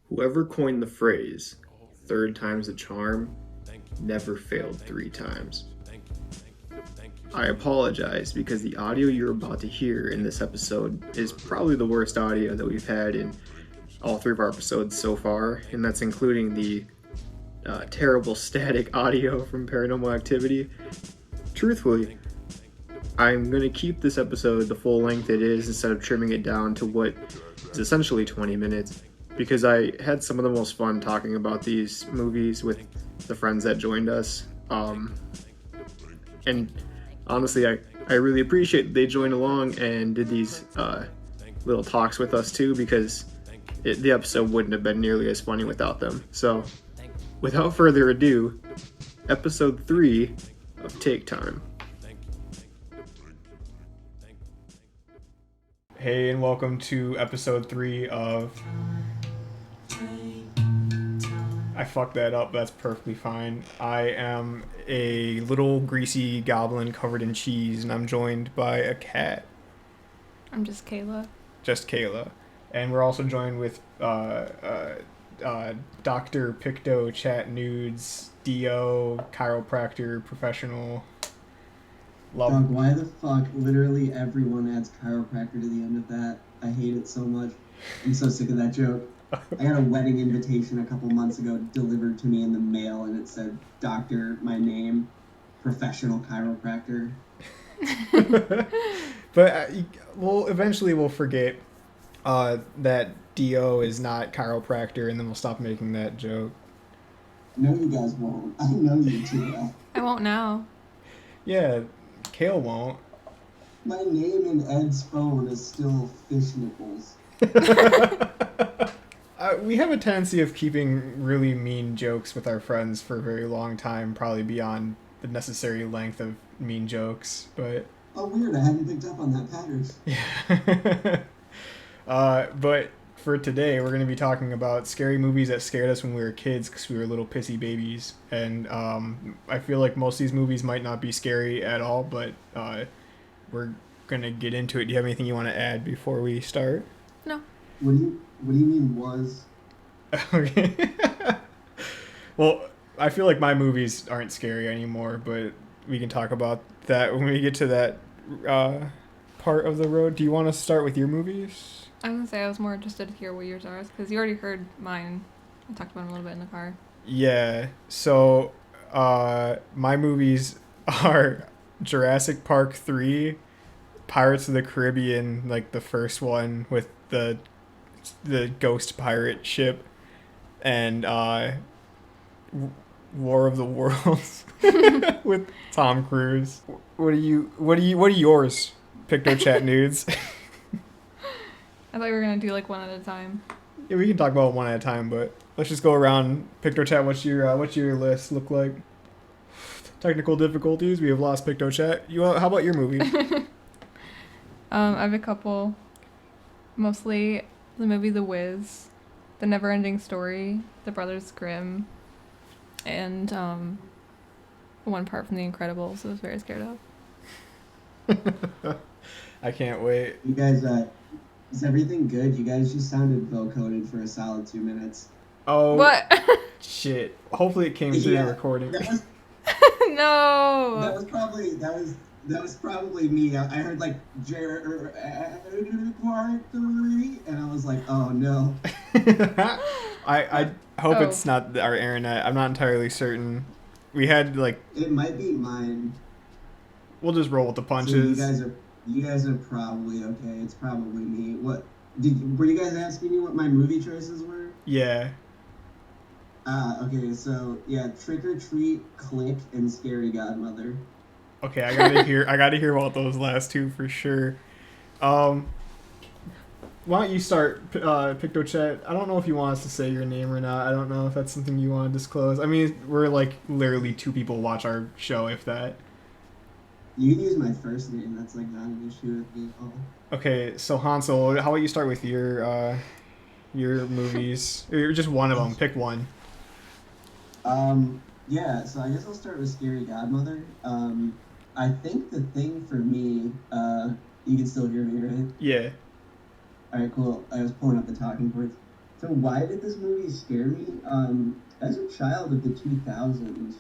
Whoever coined the phrase, third time's a charm, never failed 3 times. I apologize because the audio you're about to hear in this episode is probably the worst audio that we've had in all 3 of our episodes so far, and that's including the terrible static audio from Paranormal Activity. Truthfully, I'm going to keep this episode the full length it is instead of trimming it down to what is essentially 20 minutes, because I had some of the most fun talking about these movies with the friends that joined us. And honestly, I really appreciate they joined along and did these little talks with us too, because the episode wouldn't have been nearly as funny without them. So, without further ado, episode 3 of Take Time. Hey, and welcome to episode 3 of... I fucked that up, that's perfectly fine. I am a little greasy goblin covered in cheese, and I'm joined by a cat. I'm just Kayla. Just Kayla. And we're also joined with Dr. Pictochatnudes, DO, chiropractor, professional. Dog, why the fuck literally everyone adds chiropractor to the end of that? I hate it so much. I'm so sick of that joke. I got a wedding invitation a couple months ago delivered to me in the mail, and it said, Doctor, my name, professional chiropractor. But eventually we'll forget that DO is not chiropractor, and then we'll stop making that joke. No, you guys won't. I know you too well. I won't now. Yeah, Kale won't. My name in Ed's phone is still Fish Nipples. We have a tendency of keeping really mean jokes with our friends for a very long time, probably beyond the necessary length of mean jokes, but... Oh, weird. I hadn't picked up on that pattern. Yeah. But for today, we're going to be talking about scary movies that scared us when we were kids because we were little pissy babies. And I feel like most of these movies might not be scary at all, but we're going to get into it. Do you have anything you want to add before we start? No. What do you mean was? Okay. Well, I feel like my movies aren't scary anymore, but we can talk about that when we get to that part of the road. Do you want to start with your movies? I was going to say I was more interested to hear what yours are, because you already heard mine. I talked about them a little bit in the car. Yeah, so my movies are Jurassic Park 3, Pirates of the Caribbean, like the first one with the ghost pirate ship, and War of the Worlds with Tom Cruise. What are yours, Pictochatnudes? I thought we were going to do like one at a time. Yeah, we can talk about one at a time, but let's just go around. Pictochat, what's your list look like? Technical difficulties. We have lost Pictochat. How about your movie? I have a couple. Mostly the movie The Wiz, The Never-Ending Story, The Brothers Grimm, and one part from The Incredibles I was very scared of. I can't wait. You guys, is everything good? You guys just sounded vocoder for a solid 2 minutes. Oh. What? Shit. Hopefully it came through the recording. No. That was probably me. I heard like part 3, and I was like, oh no. I hope it's not our internet. I'm not entirely certain. We had like. It might be mine. We'll just roll with the punches. So you guys are probably okay. It's probably me. Were you guys asking me what my movie choices were? Yeah. Okay, so yeah, Trick or Treat, Click, and Scary Godmother. Okay, I gotta hear about those last two for sure. Why don't you start, Pictochat? I don't know if you want us to say your name or not. I don't know if that's something you want to disclose. I mean, we're like literally 2 people watch our show, if that. You can use my first name. That's like not an issue with me at all. Okay, so Hansel, how about you start with your movies? Or just one of them. Pick one. Yeah, so I guess I'll start with Scary Godmother. I think the thing for me, you can still hear me, right? Yeah. Alright, cool. I was pulling up the talking points. So why did this movie scare me? As a child of the 2000s,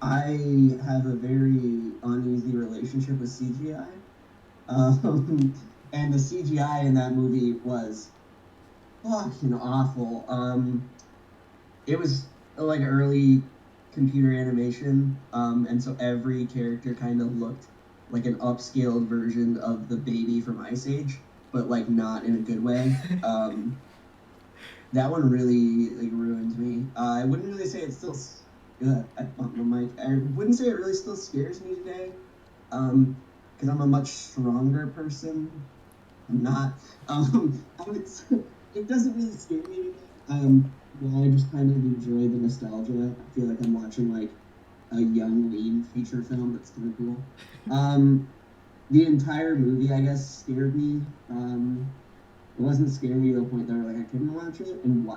I have a very uneasy relationship with CGI. And the CGI in that movie was fucking awful. It was like early computer animation, and so every character kind of looked like an upscaled version of the baby from Ice Age, but like not in a good way. That one really like ruined me. I wouldn't really say it's still. I bumped my mic. I wouldn't say it really still scares me today, because I'm a much stronger person. I'm not. I would. It doesn't really scare me today. Well, I just kind of enjoy the nostalgia. I feel like I'm watching like a young lean feature film. That's kind of cool. The entire movie, I guess, scared me. It wasn't scary to the point that like I couldn't watch it, and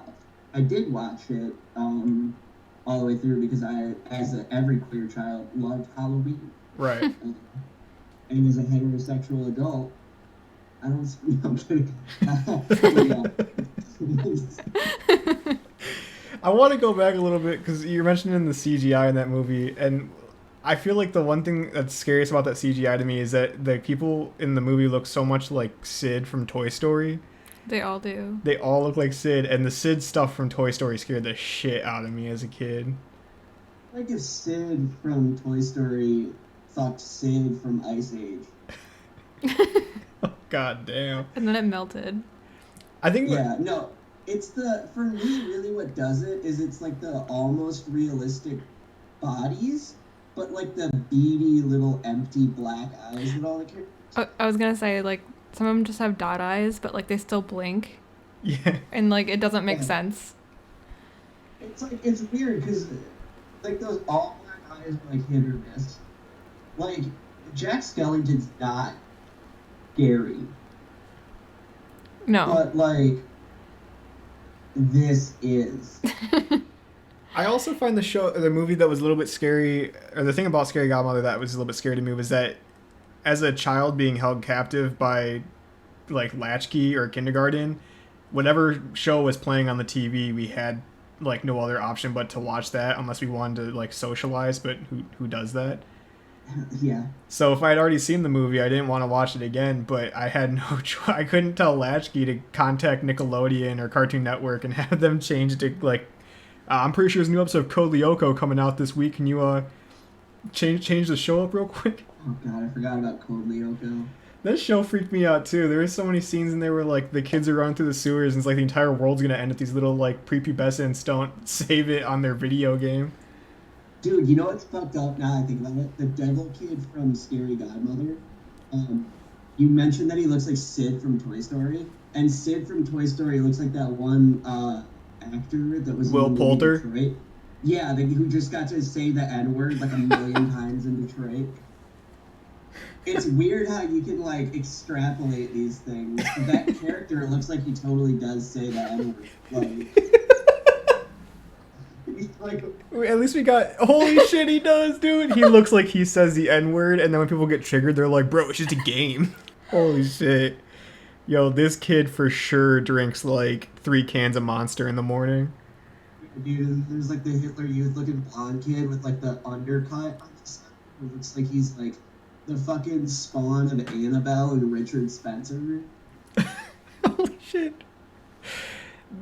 I did watch it all the way through because I, every queer child, loved Halloween. Right. And as a heterosexual adult, I don't. No, I'm kidding. I want to go back a little bit because you're mentioning the CGI in that movie, and I feel like the one thing that's scariest about that CGI to me is that the people in the movie look so much like Sid from Toy Story. They all do. They all look like Sid, and the Sid stuff from Toy Story scared the shit out of me as a kid. Like if Sid from Toy Story fucked Sid from Ice Age. Oh, god damn. And then it melted. I think. Yeah, no. It's for me, really what does it is it's like the almost realistic bodies, but like the beady little empty black eyes that all the characters. I was gonna say, like, some of them just have dot eyes, but like they still blink. Yeah. And like it doesn't make sense. It's like, it's weird because like those all black eyes are like hit or miss. Like, Jack Skellington's not scary. No. But like, this is. I also find the movie that was a little bit scary, or the thing about Scary Godmother that was a little bit scary to me was that as a child being held captive by like latchkey or kindergarten, whatever show was playing on the TV, we had like no other option but to watch that unless we wanted to like socialize, but who does that? Yeah. So if I had already seen the movie, I didn't want to watch it again, but I had no choice. I couldn't tell latchkey to contact Nickelodeon or Cartoon Network and have them change it to like, I'm pretty sure there's a new episode of Code Lyoko coming out this week. Can you change the show up real quick? Oh god, I forgot about Code Lyoko. That show freaked me out too. There were so many scenes in there where like the kids are running through the sewers and it's like the entire world's gonna end if these little like prepubescents don't save it on their video game. Dude, you know what's fucked up now I think about it? The devil kid from Scary Godmother. You mentioned that he looks like Sid from Toy Story, and Sid from Toy Story looks like that one actor that was Will in the Poulter? movie Detroit. Yeah, who just got to say the N-word like a million times in Detroit. It's weird how you can like extrapolate these things. That character looks like he totally does say the N-word. Like, at least we got, holy shit, he does, dude. He looks like he says the N-word, and then when people get triggered, they're like, bro, it's just a game. Holy shit. Yo, this kid for sure drinks like 3 cans of Monster in the morning. dude, there's like the Hitler Youth looking blonde kid with like the undercut on his side. It looks like he's like the fucking spawn of Annabelle and Richard Spencer. Holy shit.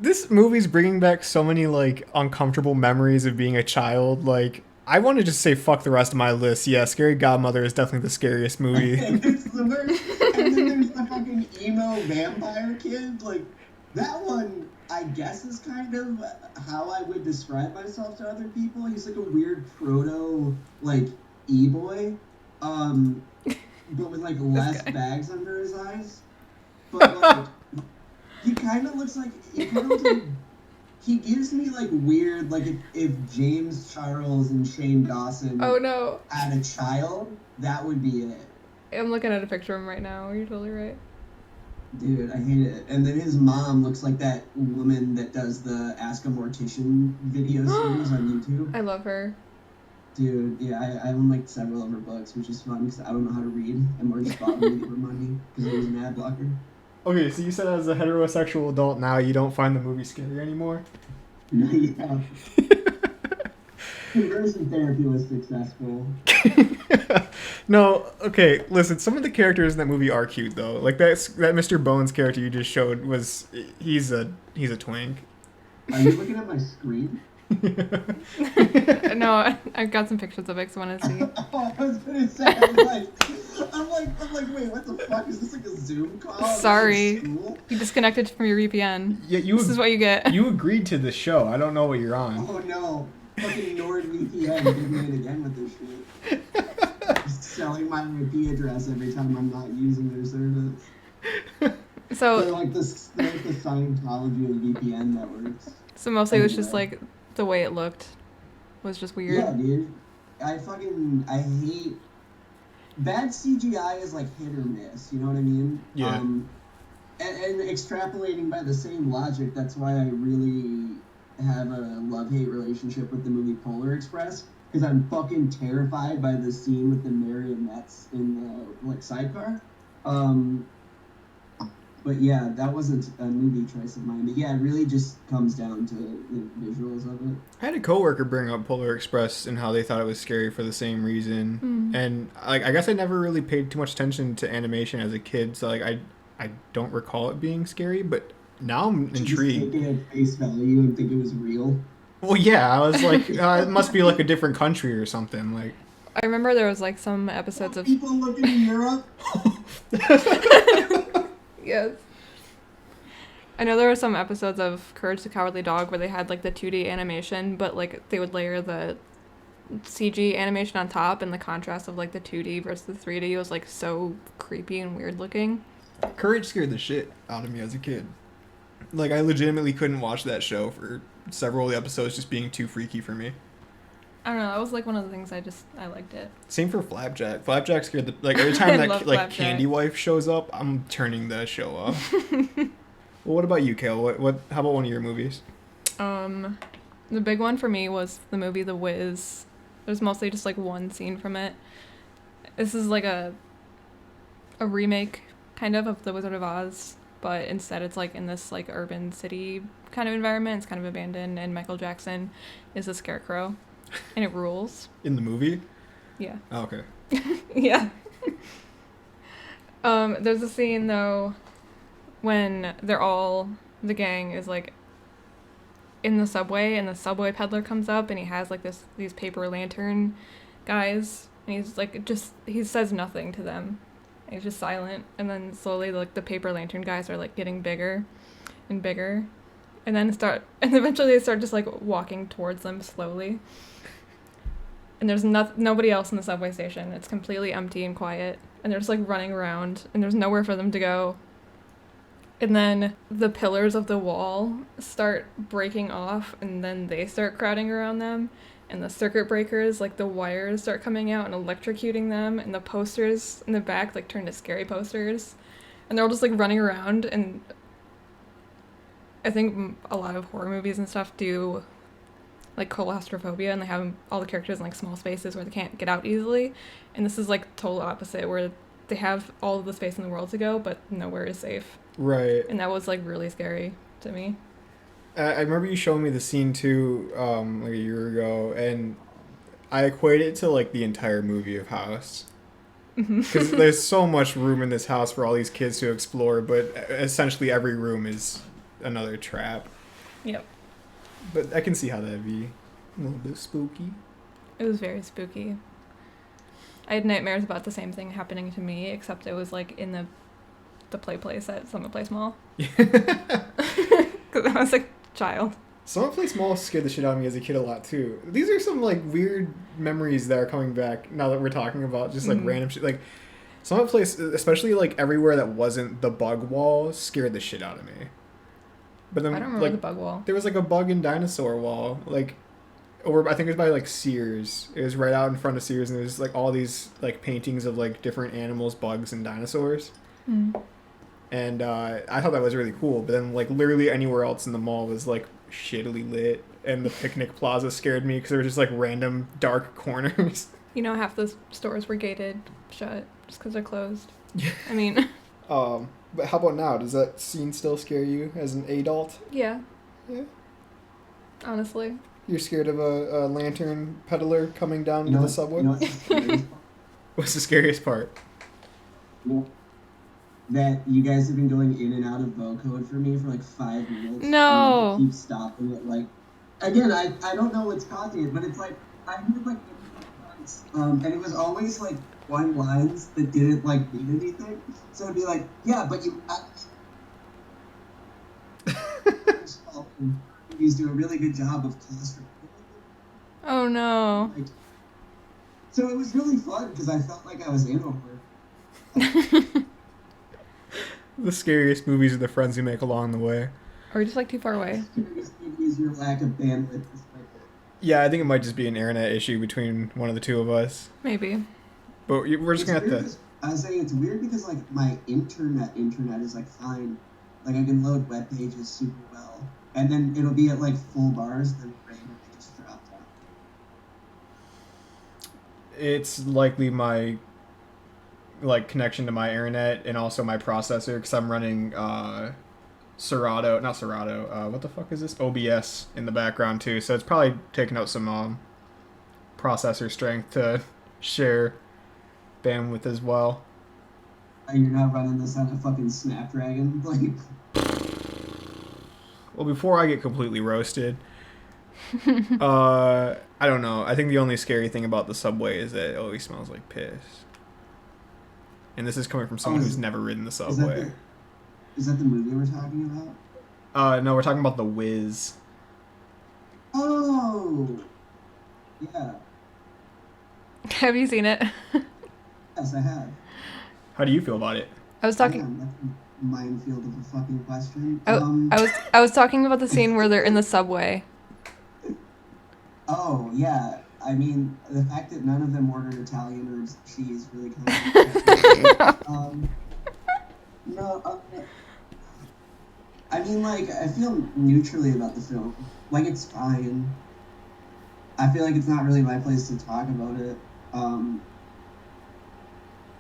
This movie's bringing back so many like uncomfortable memories of being a child. Like, I want to just say fuck the rest of my list. Yeah, Scary Godmother is definitely the scariest movie. It's the worst. And then there's the fucking emo vampire kid. Like, that one, I guess, is kind of how I would describe myself to other people. He's like a weird proto, like, e-boy. But with like less bags under his eyes. But like, he kind of looks like he gives me like weird, like if James Charles and Shane Dawson had a child, that would be it. I'm looking at a picture of him right now. You're totally right. Dude, I hate it. And then his mom looks like that woman that does the Ask a Mortician video series on YouTube. I love her. Dude, yeah, I own like several of her books, which is fun because I don't know how to read, and Marge bought me to give her money because it was an ad blocker. Okay, so you said as a heterosexual adult now you don't find the movie scary anymore? Yeah. Conversion therapy was successful. No, okay, listen, some of the characters in that movie are cute though. Like that Mr. Bones character you just showed he's a twink. Are you looking at my screen? No, I've got some pictures of it because I want to see. Oh, I was gonna say, I'm like, wait, what the fuck? Is this like a Zoom call? Sorry. You disconnected from your VPN. Yeah, this is what you get. You agreed to the show. I don't know what you're on. Oh no. Fucking NordVPN did it again with this shit. Just selling my IP address every time I'm not using their service. So they're like the Scientology of VPN networks. So mostly it was just like the way it looked was just weird. Yeah, dude. I hate bad CGI is like hit or miss, you know what I mean? Yeah. And extrapolating by the same logic, that's why I really have a love-hate relationship with the movie Polar Express, because I'm fucking terrified by the scene with the marionettes in the like sidecar. But yeah, that wasn't a movie choice of mine. But yeah, it really just comes down to the visuals of it. I had a coworker bring up Polar Express and how they thought it was scary for the same reason. And like I guess I never really paid too much attention to animation as a kid, so like I don't recall it being scary, but now I'm intrigued. Did you just take it at face value and think it was real? Well, yeah, I was like, it must be like a different country or something. Like, I remember there was like some episodes of people looking in Europe. Yes. I know there were some episodes of Courage the Cowardly Dog where they had like the 2D animation, but like they would layer the CG animation on top, and the contrast of like the 2D versus the 3D was like so creepy and weird looking. Courage scared the shit out of me as a kid. Like, I legitimately couldn't watch that show for several of the episodes just being too freaky for me. I don't know, that was like one of the things I liked it. Same for Flapjack. Flapjack scared the... Like, every time that, like, Flapjack. Candy Wife shows up, I'm turning the show off. Well, what about you, Kale? How about one of your movies? The big one for me was the movie The Wiz. There's mostly just like one scene from it. This is like a remake, kind of The Wizard of Oz, but instead it's like in this like urban city kind of environment. It's kind of abandoned, and Michael Jackson is a scarecrow, and it rules. In the movie? Yeah. Oh, okay. Yeah. There's a scene though when the gang is like in the subway, and the subway peddler comes up, and he has like these paper lantern guys, and he's like he says nothing to them. He's just silent, and then slowly like the paper lantern guys are like getting bigger and bigger, and eventually they start just like walking towards them slowly. And there's nobody else in the subway station. It's completely empty and quiet, and they're just like running around, and there's nowhere for them to go. And then the pillars of the wall start breaking off, and then they start crowding around them. And the circuit breakers, like the wires start coming out and electrocuting them. And the posters in the back like turn to scary posters. And they're all just like running around. And I think a lot of horror movies and stuff do like claustrophobia, and they have all the characters in like small spaces where they can't get out easily. And this is like total opposite, where they have all of the space in the world to go, but nowhere is safe. Right. And that was like really scary to me. I remember you showing me the scene too, like a year ago, and I equate it to like the entire movie of House. Because there's so much room in this house for all these kids to explore, but essentially every room is another trap. Yep. But I can see how that'd be a little bit spooky. It was very spooky. I had nightmares about the same thing happening to me, except it was like in the play place at Summit Place Mall. Because I was like a child. Summit Place Mall scared the shit out of me as a kid a lot too. These are some like weird memories that are coming back now that we're talking about just like random shit. Like Summit Place, especially like everywhere that wasn't the bug wall, scared the shit out of me. But then I don't remember like, the bug wall. There was like a bug and dinosaur wall, like over I think it was by like Sears. It was right out in front of Sears, and there's like all these like paintings of like different animals, bugs, and dinosaurs. And I thought that was really cool. But then like literally anywhere else in the mall was like shittily lit, and the picnic plaza scared me because there were just like random dark corners. You know, half the stores were gated shut just because they're closed. I mean, But how about now? Does that scene still scare you as an adult? Yeah. Yeah. Honestly. You're scared of a lantern peddler coming down to the subway? You know what's the scariest part? What's the scariest part? That you guys have been going in and out of vocode for me for like 5 minutes. No. And you keep stopping it. Like, again, I don't know what's causing it, but it's like, I heard like, and it was always like one lines that didn't like mean anything. So it'd be like, yeah, but you he's doing a really good job of class. Oh no. Like, so it was really fun because I felt like I was in over. The scariest movies are the friends you make along the way. Or just like too far away. Scariest is your lack of bandwidth. Yeah, I think it might just be an internet issue between one of the two of us. Maybe. But we're just going to have to... I was saying it's weird because like my internet is like fine. Like I can load web pages super well. And then it'll be at like full bars, then randomly just drop down. It's likely my like connection to my internet and also my processor because I'm running what the fuck is this? OBS in the background too, so it's probably taking out some processor strength to share bandwidth as well. You're not running this on a fucking Snapdragon? Like, well, before I get completely roasted, I don't know. I think the only scary thing about the subway is that it always smells like piss. And this is coming from someone who's never ridden the subway. Is that the movie we're talking about? No, we're talking about The Wiz. Oh! Yeah. Have you seen it? Yes, I have. How do you feel about it? I was talking. Damn, that's a minefield of a fucking question. I was talking about the scene where they're in the subway. Oh yeah, I mean the fact that none of them ordered Italian or cheese really kind of. No, I mean like I feel neutrally about the film. Like it's fine. I feel like it's not really my place to talk about it.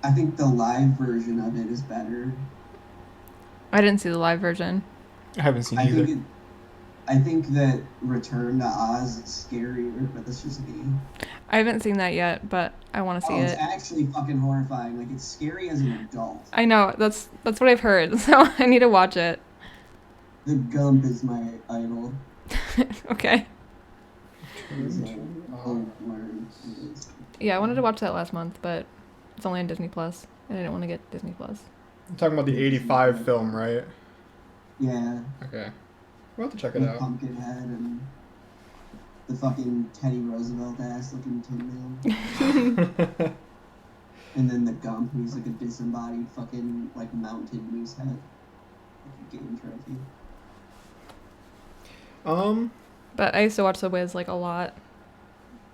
I think the live version of it is better. I didn't see the live version. I haven't seen either. I think that Return to Oz is scarier, but that's just me. I haven't seen that yet, but I want to see it. It's actually fucking horrifying. Like, it's scary as an adult. I know, that's what I've heard, so I need to watch it. The Gump is my idol. Okay. So, yeah, I wanted to watch that last month, but it's only on Disney Plus, and I didn't want to get Disney Plus. I'm talking about the 85 film, right? Yeah. Okay. We'll have to check it out. Pumpkinhead and the fucking Teddy Roosevelt ass looking Tin Man. And then the Gump, who's like a disembodied fucking like mounted moose head. Like a game trophy. But I used to watch The Wiz like a lot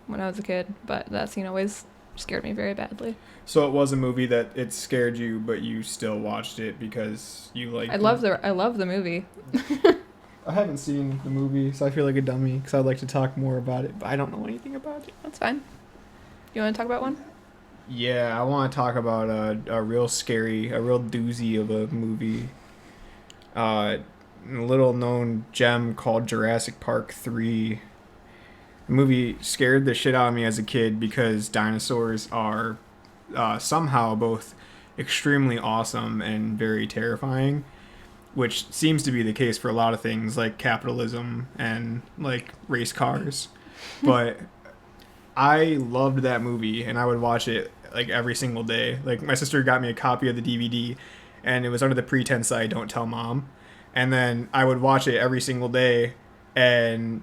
when I was a kid, but that scene always scared me very badly. So it was a movie that it scared you, but you still watched it because you liked it? I love the movie. I haven't seen the movie, so I feel like a dummy because I'd like to talk more about it, but I don't know anything about it. That's fine. You want to talk about one? Yeah, I want to talk about a real scary, a real doozy of a movie. A little known gem called Jurassic Park 3. The movie scared the shit out of me as a kid because dinosaurs are somehow both extremely awesome and very terrifying, which seems to be the case for a lot of things like capitalism and like race cars. But I loved that movie and I would watch it like every single day. Like my sister got me a copy of the DVD and it was under the pretense that I don't tell mom. And then I would watch it every single day and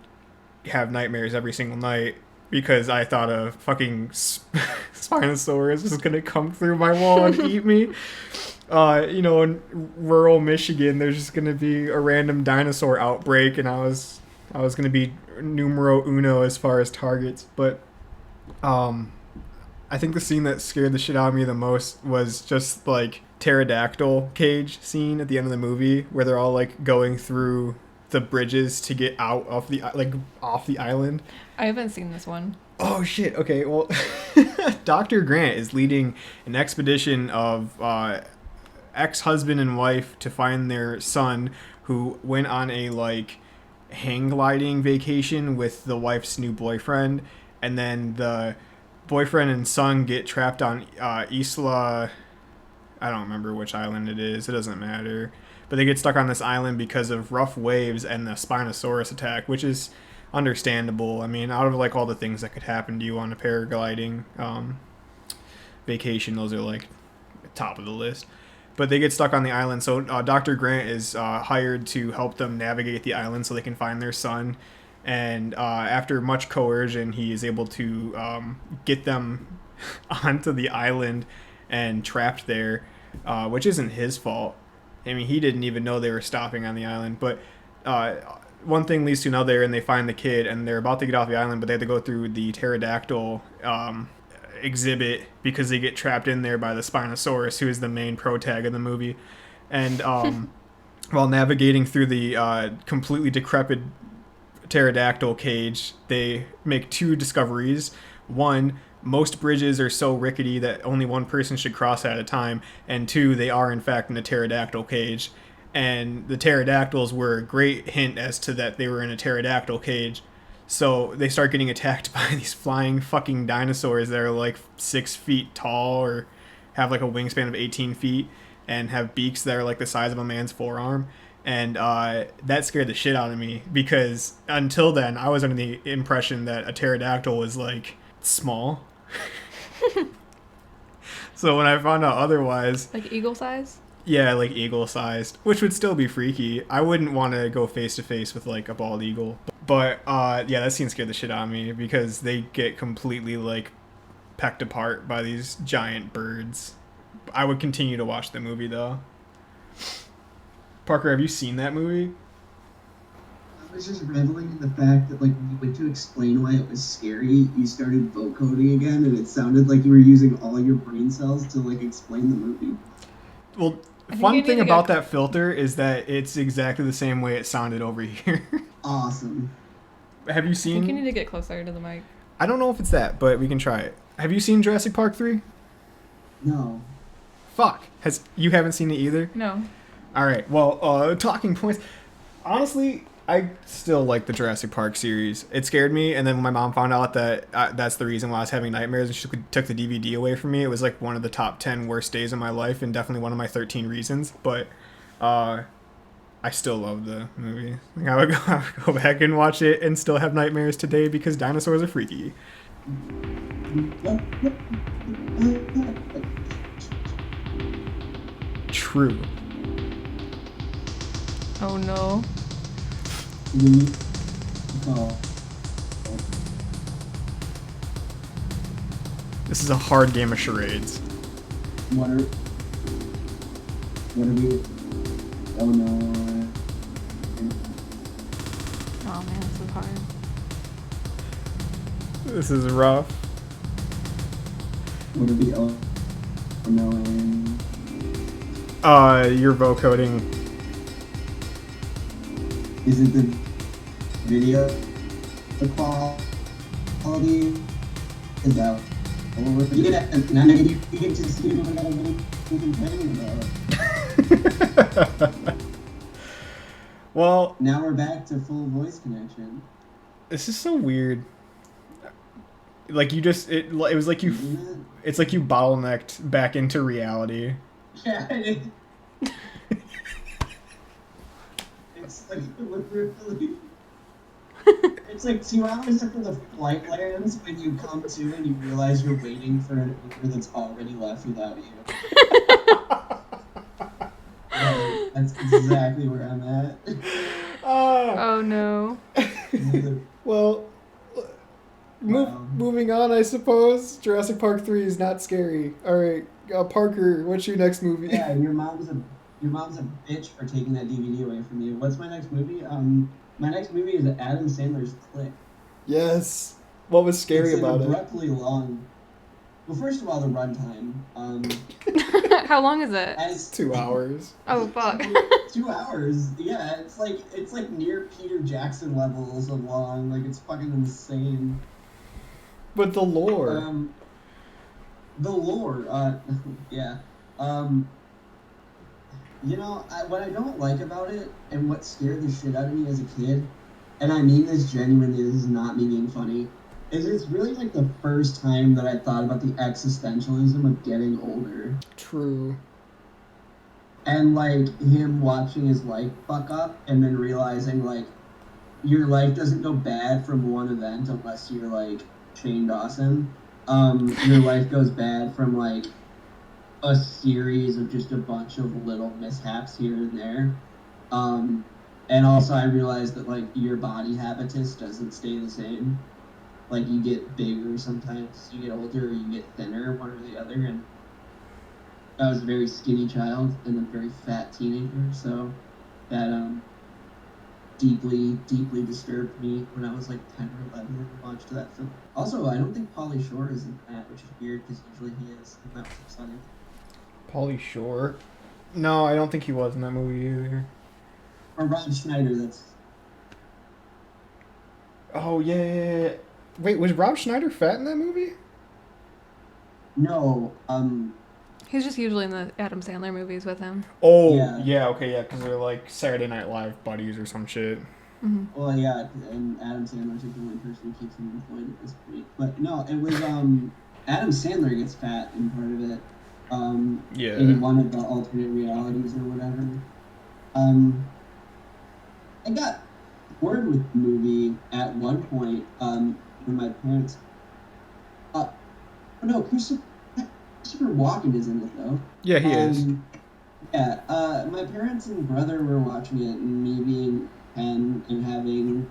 have nightmares every single night because I thought a fucking Spinosaurus was going to come through my wall and eat me. In rural Michigan, there's just going to be a random dinosaur outbreak, and I was going to be numero uno as far as targets. But I think the scene that scared the shit out of me the most was just like pterodactyl cage scene at the end of the movie where they're all like going through the bridges to get out of the off the island. I haven't seen this one. Oh shit. Okay, well Dr. Grant is leading an expedition of ex-husband and wife to find their son, who went on a like hang gliding vacation with the wife's new boyfriend, and then the boyfriend and son get trapped on Isla. I don't remember which island it is. It doesn't matter. But they get stuck on this island because of rough waves and the Spinosaurus attack, which is understandable. I mean, out of like all the things that could happen to you on a paragliding vacation, those are like top of the list. But they get stuck on the island, so Dr. Grant is hired to help them navigate the island so they can find their son. And after much coercion, he is able to get them onto the island and trapped there, which isn't his fault. I mean, he didn't even know they were stopping on the island. But one thing leads to another, and they find the kid, and they're about to get off the island, but they have to go through the pterodactyl exhibit because they get trapped in there by the Spinosaurus, who is the main protag of the movie. And while navigating through the completely decrepit pterodactyl cage, they make two discoveries. One, most bridges are so rickety that only one person should cross at a time, and two, they are in fact in a pterodactyl cage. And the pterodactyls were a great hint as to that they were in a pterodactyl cage. So they start getting attacked by these flying fucking dinosaurs that are like 6 feet tall or have like a wingspan of 18 feet and have beaks that are like the size of a man's forearm. And that scared the shit out of me because until then I was under the impression that a pterodactyl was like small. So when I found out otherwise, like eagle size. Yeah, like eagle sized, which would still be freaky. I wouldn't want to go face to face with like a bald eagle. But yeah, that scene scared the shit out of me because they get completely like pecked apart by these giant birds. I would continue to watch the movie though. Parker, have you seen that movie? I was just reveling in the fact that like when you went to explain why it was scary, you started vocoding again, and it sounded like you were using all your brain cells to like explain the movie. Well, fun thing about that filter is that it's exactly the same way it sounded over here. Awesome. Have you seen... I think you need to get closer to the mic. I don't know if it's that, but we can try it. Have you seen Jurassic Park 3? No. Fuck. You haven't seen it either? No. Alright, well, talking points. Honestly, I still like the Jurassic Park series. It scared me, and then when my mom found out that that's the reason why I was having nightmares and she took the DVD away from me, it was like one of the top 10 worst days of my life and definitely one of my 13 reasons. But I still love the movie. Like, I would go back and watch it and still have nightmares today because dinosaurs are freaky. True. Oh no. This is a hard game of charades. What are we? Oh no. Oh man, this is hard. This is rough. What are we? Oh no. You're vocoding. Is it the video? The quality is that. You get to see what I'm complaining about. Well, now we're back to full voice connection. This is so weird. Like you just it was like you it's like you bottlenecked back into reality. Yeah. It's like literally. It's like 2 hours after the flight lands when you come to and you realize you're waiting for an Uber that's already left without you. Right, that's exactly where I'm at. Oh no. Well, moving on, I suppose. Jurassic Park 3 is not scary. All right, Parker, what's your next movie? Yeah, your mom's a bitch for taking that DVD away from you. What's my next movie? My next movie is Adam Sandler's Click. Yes. What was scary about it? It's abruptly long. Well, first of all, the runtime. How long is it? 2 hours. Oh fuck. 2 hours. Yeah, it's like near Peter Jackson levels of long. Like it's fucking insane. But the lore. The lore. Yeah. What I don't like about it, and what scared the shit out of me as a kid, and I mean this genuinely, this is not me being funny, is it's really like the first time that I thought about the existentialism of getting older. True. And like him watching his life fuck up and then realizing like your life doesn't go bad from one event unless you're like Shane Dawson. Your life goes bad from like a series of just a bunch of little mishaps here and there. And also I realized that like your body habitus doesn't stay the same. Like you get bigger sometimes, you get older, or you get thinner, one or the other. And I was a very skinny child and a very fat teenager, so that deeply, deeply disturbed me when I was like 10 or 11 and watched that film. Also, I don't think Pauly Shore is in that, which is weird because usually he is, and that was upsetting. Pauly Shore? No, I don't think he was in that movie either. Or Rob Schneider, that's... Oh, yeah. Wait, was Rob Schneider fat in that movie? No, He's just usually in the Adam Sandler movies with him. Oh, Yeah. yeah, okay, yeah, because they're like Saturday Night Live buddies or some shit. Mm-hmm. well, yeah, and Adam Sandler's like the only person who keeps him employed at this point. But no, it was, Adam Sandler gets fat in part of it. Yeah. In one of the alternate realities or whatever. I got bored with the movie at one point when my parents. No, Christopher Walken is in it though. Yeah, he is. Yeah, my parents and brother were watching it, and me being 10 and having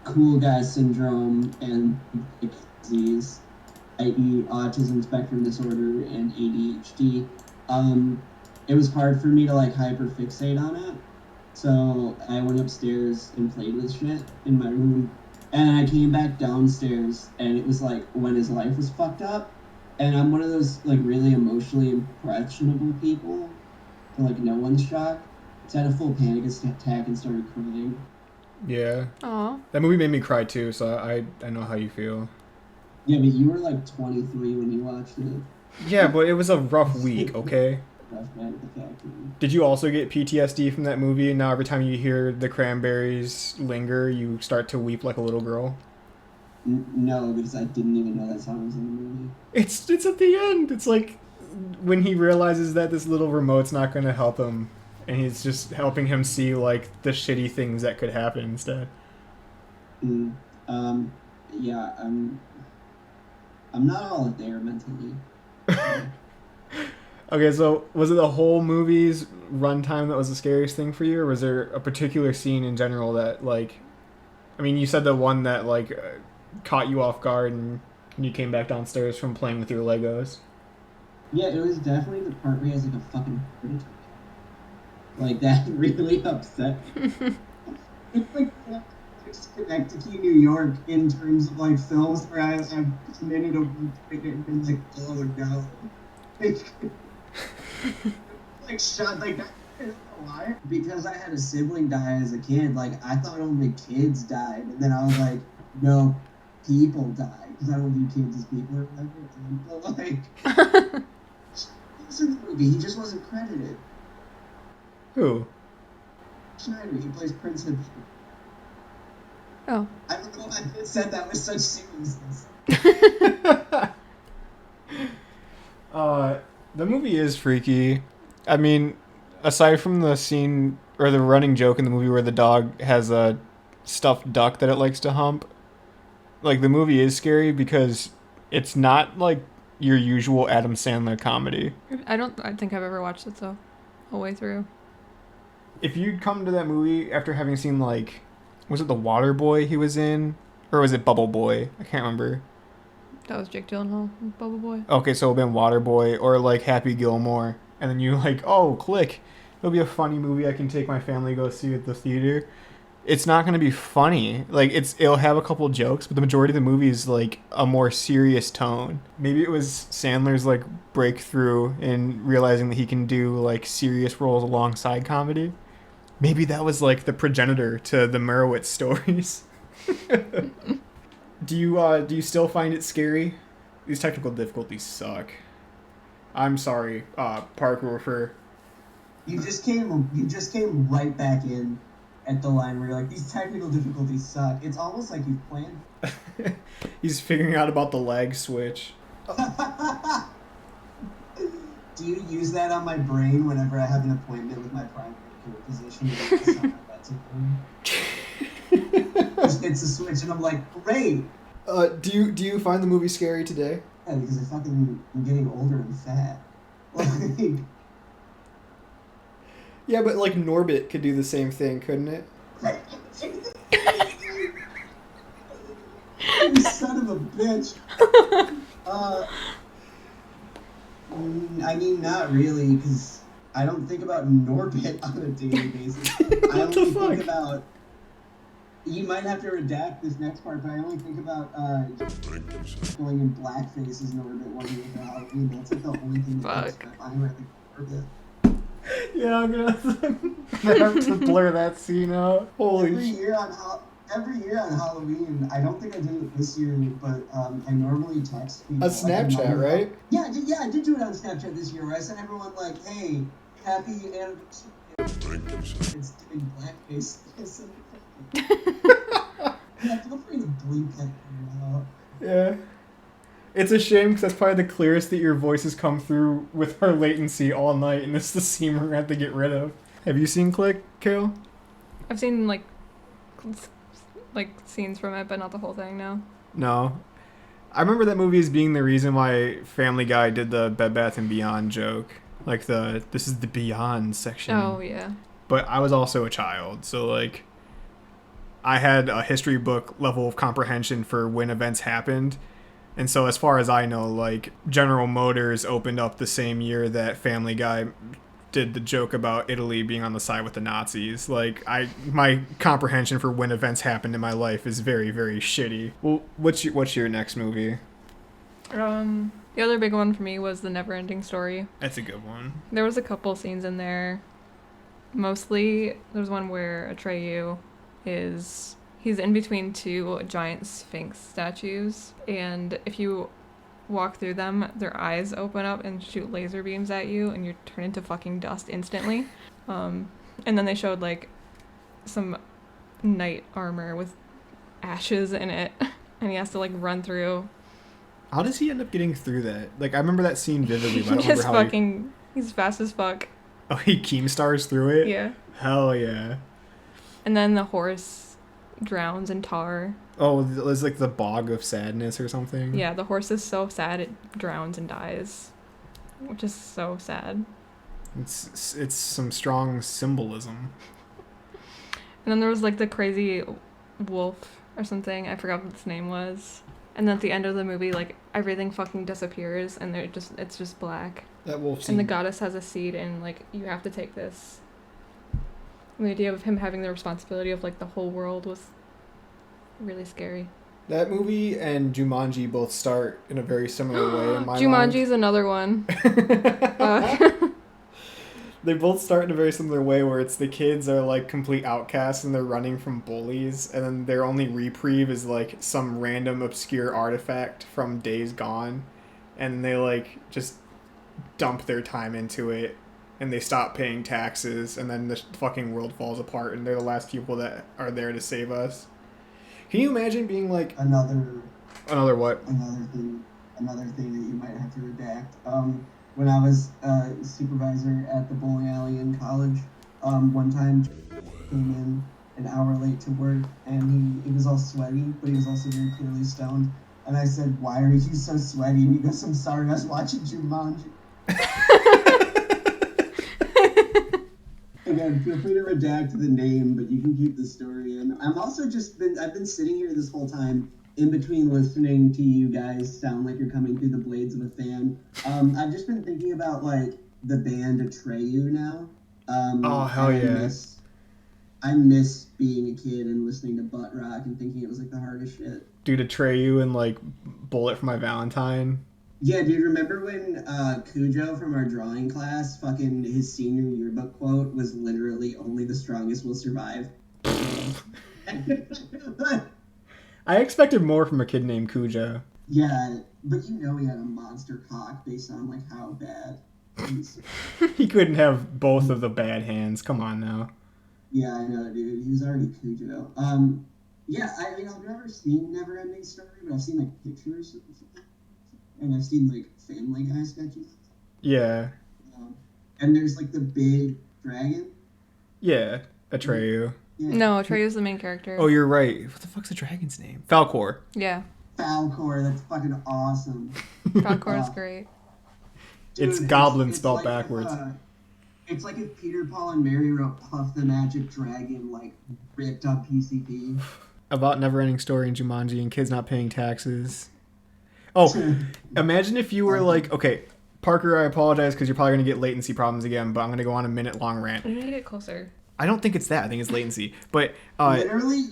cool guy syndrome and disease, i.e. autism spectrum disorder and ADHD. It was hard for me to like hyperfixate on it. So I went upstairs and played with shit in my room. And I came back downstairs and it was like when his life was fucked up. And I'm one of those like really emotionally impressionable people. So like no one's shocked. So I had a full panic attack and started crying. Yeah. Aw. That movie made me cry too, so I know how you feel. Yeah, but you were like 23 when you watched it. Yeah, but it was a rough week, okay? Rough night at the factory. Did you also get PTSD from that movie? And now every time you hear the Cranberries linger, you start to weep like a little girl? No, because I didn't even know that song was in the movie. It's at the end. It's like when he realizes that this little remote's not going to help him, and he's just helping him see like the shitty things that could happen instead. Yeah, I'm not all there mentally. Okay, so was it the whole movie's runtime that was the scariest thing for you, or was there a particular scene in general that, like, I mean, you said the one that, like, caught you off guard and you came back downstairs from playing with your Legos? Yeah, it was definitely the part where he has, like, a fucking heart attack. Like, that really upset me. It's like Schenectady, New York, in terms of, like, films where I've committed a week and been like, oh, no. Like shot like that is a lie. Because I had a sibling die as a kid, like I thought only kids died, and then I was like, no, people die because I don't view kids as people or whatever. But like, he's in the movie, he just wasn't credited. Who? Schneider, he plays Prince Hip. Oh. I don't know if I said that with such seriousness. The movie is freaky. I mean, aside from the scene or the running joke in the movie where the dog has a stuffed duck that it likes to hump, like the movie is scary because it's not like your usual Adam Sandler comedy. I think I've ever watched it the whole way through. If you'd come to that movie after having seen, like, was it The Water Boy he was in? Or was it Bubble Boy? I can't remember. That was Jake Gyllenhaal, Bubble Boy. Okay, so it would have been Water Boy or, like, Happy Gilmore. And then you like, oh, click. It'll be a funny movie I can take my family to go see at the theater. It's not going to be funny. Like, it'll have a couple jokes, but the majority of the movie is, like, a more serious tone. Maybe it was Sandler's, like, breakthrough in realizing that he can do, like, serious roles alongside comedy. Maybe that was, like, the progenitor to the Merowitz stories. Do you still find it scary? These technical difficulties suck. I'm sorry, Parker, for You just came right back in at the line where you're like, these technical difficulties suck. It's almost like you've planned. He's figuring out about the lag switch. Do you use that on my brain whenever I have an appointment with my primary care physician? Just hits the switch and I'm like, great. Do you find the movie scary today? Yeah, because I'm getting older and fat. Like, yeah, but like Norbit could do the same thing, couldn't it? You son of a bitch. I mean, not really, because I don't think about Norbit on a daily basis. I only think about... You might have to redact this next part, but I only think about going in blackface as Norbit one year for Halloween. That's like the only thing that comes to mind when I think of Norbit. Yeah, I'm gonna have to blur that scene out. Holy Every year on Halloween, I don't think I did it this year, but I normally text people. A Snapchat, right? Yeah, I did do it on Snapchat this year, where I sent everyone like, "Hey, happy anniversary!" It's doing blackface. Yeah, feel free to bleep that out. Yeah. It's a shame because that's probably the clearest that your voices come through with our latency all night, and it's the scene we're gonna have to get rid of. Have you seen Click, Kale? I've seen like scenes from it, but not the whole thing. No. I remember that movie as being the reason why Family Guy did the Bed Bath & Beyond joke. Like this is the Beyond section. Oh, yeah. But I was also a child, so like I had a history book level of comprehension for when events happened. And so as far as I know, like General Motors opened up the same year that Family Guy did the joke about Italy being on the side with the Nazis. Like my comprehension for when events happened in my life is very, very shitty. Well, what's your next movie? The other big one for me was The Neverending Story. That's a good one. There was a couple scenes in there. Mostly, there's one where Atreyu he's in between two giant Sphinx statues, and if you walk through them, their eyes open up and shoot laser beams at you, and you turn into fucking dust instantly. And then they showed like some knight armor with ashes in it, and he has to like run through. How does he end up getting through that? Like I remember that scene vividly, but I don't remember how he's fast as fuck. Oh, he Keemstars through it? Yeah. Hell yeah. And then the horse drowns in tar. Oh, it's like the bog of sadness or something? Yeah, the horse is so sad it drowns and dies, which is so sad. It's some strong symbolism. And then there was like the crazy wolf or something. I forgot what its name was. And then at the end of the movie, like everything fucking disappears and it's just black. That wolf scene. And the goddess has a seed and like you have to take this. And the idea of him having the responsibility of like the whole world was really scary. That movie and Jumanji both start in a very similar way in my mind. Jumanji's another one. They both start in a very similar way where it's the kids are like complete outcasts and they're running from bullies, and then their only reprieve is like some random obscure artifact from Days Gone, and they like just dump their time into it and they stop paying taxes, and then the fucking world falls apart and they're the last people that are there to save us. Can you imagine being like another what? Another thing that you might have to redact. When I was supervisor at the bowling alley in college, one time came in an hour late to work, and he was all sweaty, but he was also very clearly stoned. And I said, "Why are you so sweaty?" And he goes, "I'm sorry, I was watching Jumanji." Again, feel free to redact the name, but you can keep the story in. I've been sitting here this whole time in between listening to you guys sound like you're coming through the blades of a fan. I've just been thinking about like the band Atreyu now. Oh hell yeah! I miss being a kid and listening to butt rock and thinking it was like the hardest shit. Dude, Atreyu and like Bullet for My Valentine. Yeah, dude, remember when Cujo from our drawing class, fucking his senior yearbook quote was literally "Only the strongest will survive." I expected more from a kid named Cujo. Yeah, but you know he had a monster cock based on like how bad He couldn't have both of the bad hands. Come on now. Yeah, I know, dude. He was already Cujo. Yeah, I mean, I've never seen Neverending Story, but I've seen, like, pictures of it. And I've seen, like, Family Guy sketches. Yeah. And there's, like, the big dragon. Yeah, Atreyu. Yeah. No, Atreyu's the main character. Oh, you're right. What the fuck's the dragon's name? Falcor. Yeah. Falcor, that's fucking awesome. Falcor is great. Dude, It's goblin it's spelled like backwards. It's like if Peter, Paul, and Mary wrote Puff the Magic Dragon, like, ripped up PCP. About Neverending Story and Jumanji and kids not paying taxes. Oh, imagine if you were like, okay, Parker, I apologize because you're probably going to get latency problems again, but I'm going to go on a minute-long rant. You need to get closer. I don't think it's that. I think it's latency. But Literally,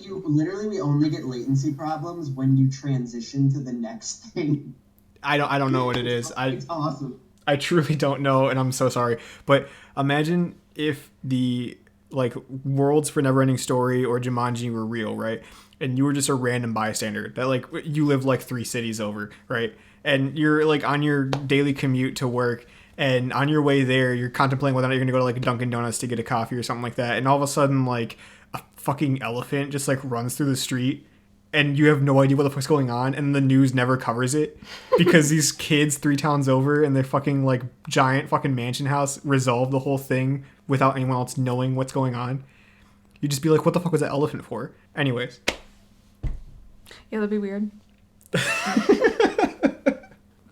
we only get latency problems when you transition to the next thing. I don't know what it is. It's awesome. I truly don't know, and I'm so sorry. But imagine if the like worlds for Neverending Story or Jumanji were real, right? And you were just a random bystander that like you live like 3 cities over, right? And you're like on your daily commute to work, and on your way there, you're contemplating whether or not you're gonna go to like Dunkin' Donuts to get a coffee or something like that. And all of a sudden, like a fucking elephant just like runs through the street, and you have no idea what the fuck's going on, and the news never covers it because these kids 3 towns over in their fucking like giant fucking mansion house resolve the whole thing without anyone else knowing what's going on. You'd just be like, what the fuck was that elephant for? Anyways. Yeah, that'd be weird.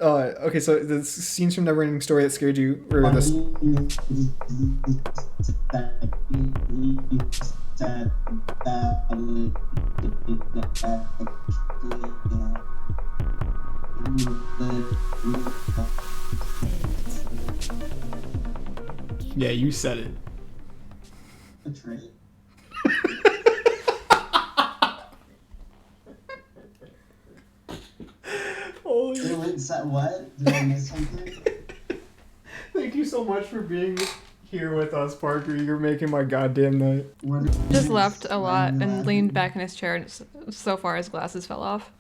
Okay, so the scenes from Neverending Story that scared you, or this. Yeah, you said it. That's right. Holy. What? Did I miss something? Thank you so much for being here with us, Parker. You're making my goddamn night. Just laughed a lot and leaned back in his chair, and so far his glasses fell off.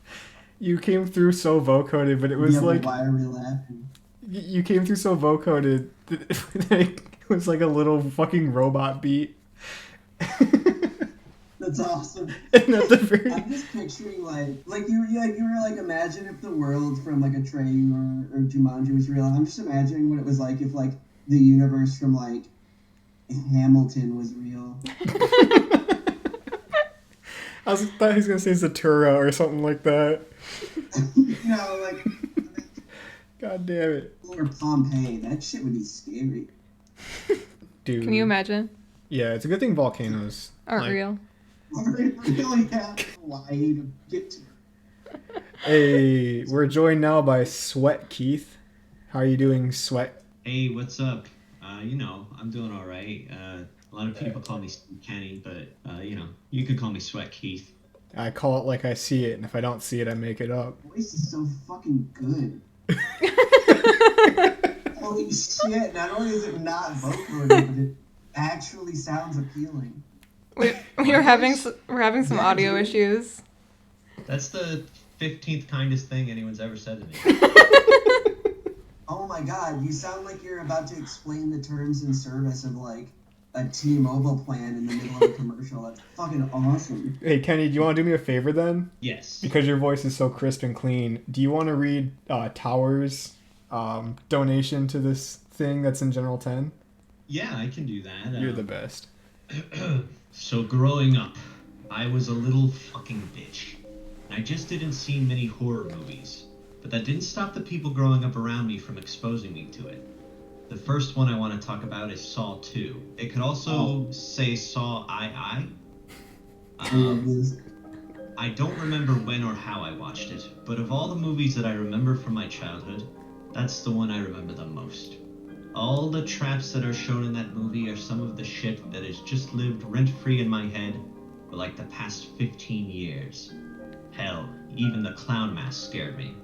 You came through so vocoded, but it was like... Why are we laughing? You came through so vocoded that it was like a little fucking robot beat. That's awesome. And at the very... I'm just picturing like you were like, imagine if the world from like Atreyu or Jumanji was real. I'm just imagining what it was like if like the universe from like Hamilton was real. I thought he was gonna say Zatura or something like that. No, like. God damn it. Or Pompeii. That shit would be scary. Dude. Can you imagine? Yeah, it's a good thing volcanoes aren't real. Really have Hawaii to get to. Hey, we're joined now by Sweat Keith. How are you doing, Sweat? Hey, what's up? I'm doing all right. A lot of people call me Kenny, but, you could call me Sweat Keith. I call it like I see it, and if I don't see it, I make it up. Your voice is so fucking good. Holy shit, not only is it not vocal, but it actually sounds appealing. We're having some audio issues. That's the 15th kindest thing anyone's ever said to me. Oh my god, you sound like you're about to explain the terms and service of like a T-Mobile plan in the middle of a commercial. That's fucking awesome. Hey, Kenny, do you want to do me a favor then? Yes. Because your voice is so crisp and clean. Do you want to read Tower's donation to this thing that's in General 10? Yeah, I can do that. You're the best. So growing up, I was a little fucking bitch. I just didn't see many horror movies. But that didn't stop the people growing up around me from exposing me to it. The first one I want to talk about is Saw 2. It could also say Saw I. I don't remember when or how I watched it, but of all the movies that I remember from my childhood, that's the one I remember the most. All the traps that are shown in that movie are some of the shit that has just lived rent-free in my head for like the past 15 years. Hell, even the clown mask scared me.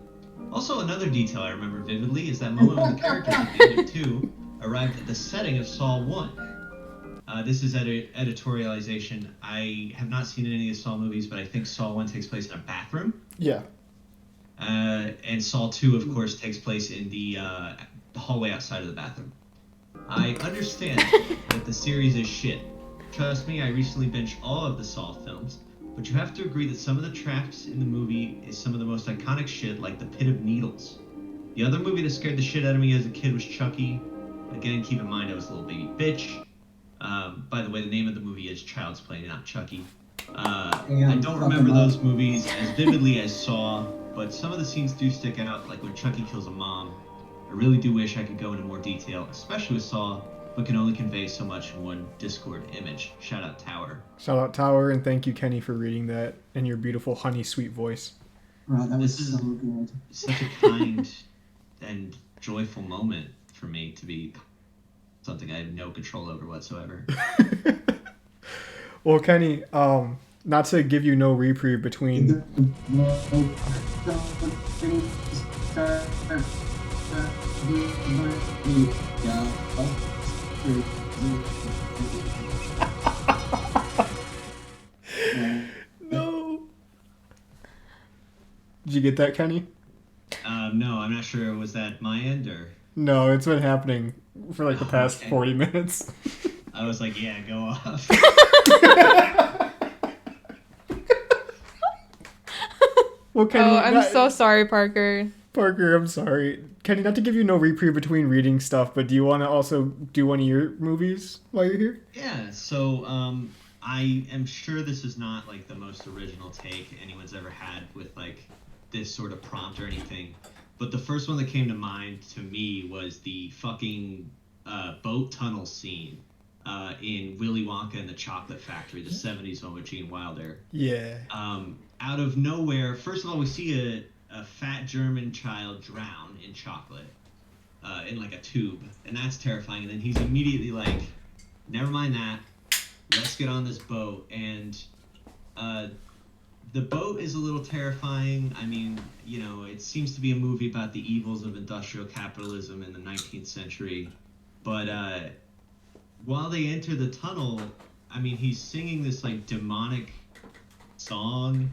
Also, another detail I remember vividly is that moment when the characters at the end of 2 arrived at the setting of Saw 1. This is editorialization. I have not seen any of the Saw movies, but I think Saw 1 takes place in a bathroom. Yeah. And Saw 2, of course, takes place in the hallway outside of the bathroom. I understand that the series is shit. Trust me, I recently binged all of the Saw films, but you have to agree that some of the traps in the movie is some of the most iconic shit, like the Pit of Needles. The other movie that scared the shit out of me as a kid was Chucky. Again, keep in mind I was a little baby bitch. By the way, the name of the movie is Child's Play, not Chucky. I don't remember those movies as vividly as Saw, but some of the scenes do stick out, like when Chucky kills a mom. I really do wish I could go into more detail, especially with Saw, but can only convey so much in one Discord image. Shout out Tower. Shout out Tower, and thank you, Kenny, for reading that in your beautiful honey sweet voice. Bro, that was so good. Such a kind and joyful moment for me to be something I have no control over whatsoever. Well, Kenny, not to give you no reprieve between... No. Did you get that, Kenny? No, I'm not sure. Was that my end or? No, it's been happening for like the past 40 minutes. I was like, yeah, go off. Well, Kenny, I'm so sorry, Parker. Parker, I'm sorry. Kenny, not to give you no reprieve between reading stuff, but do you want to also do one of your movies while you're here? Yeah, so I am sure this is not like the most original take anyone's ever had with like this sort of prompt or anything. But the first one that came to mind to me was the fucking boat tunnel scene in Willy Wonka and the Chocolate Factory, the 70s one with Gene Wilder. Yeah. Out of nowhere, first of all, we see a fat German child drown in chocolate in like a tube, and that's terrifying. And then he's immediately like, never mind that, let's get on this boat. And the boat is a little terrifying. I mean, you know, it seems to be a movie about the evils of industrial capitalism in the 19th century. But while they enter the tunnel, I mean, he's singing this like demonic song,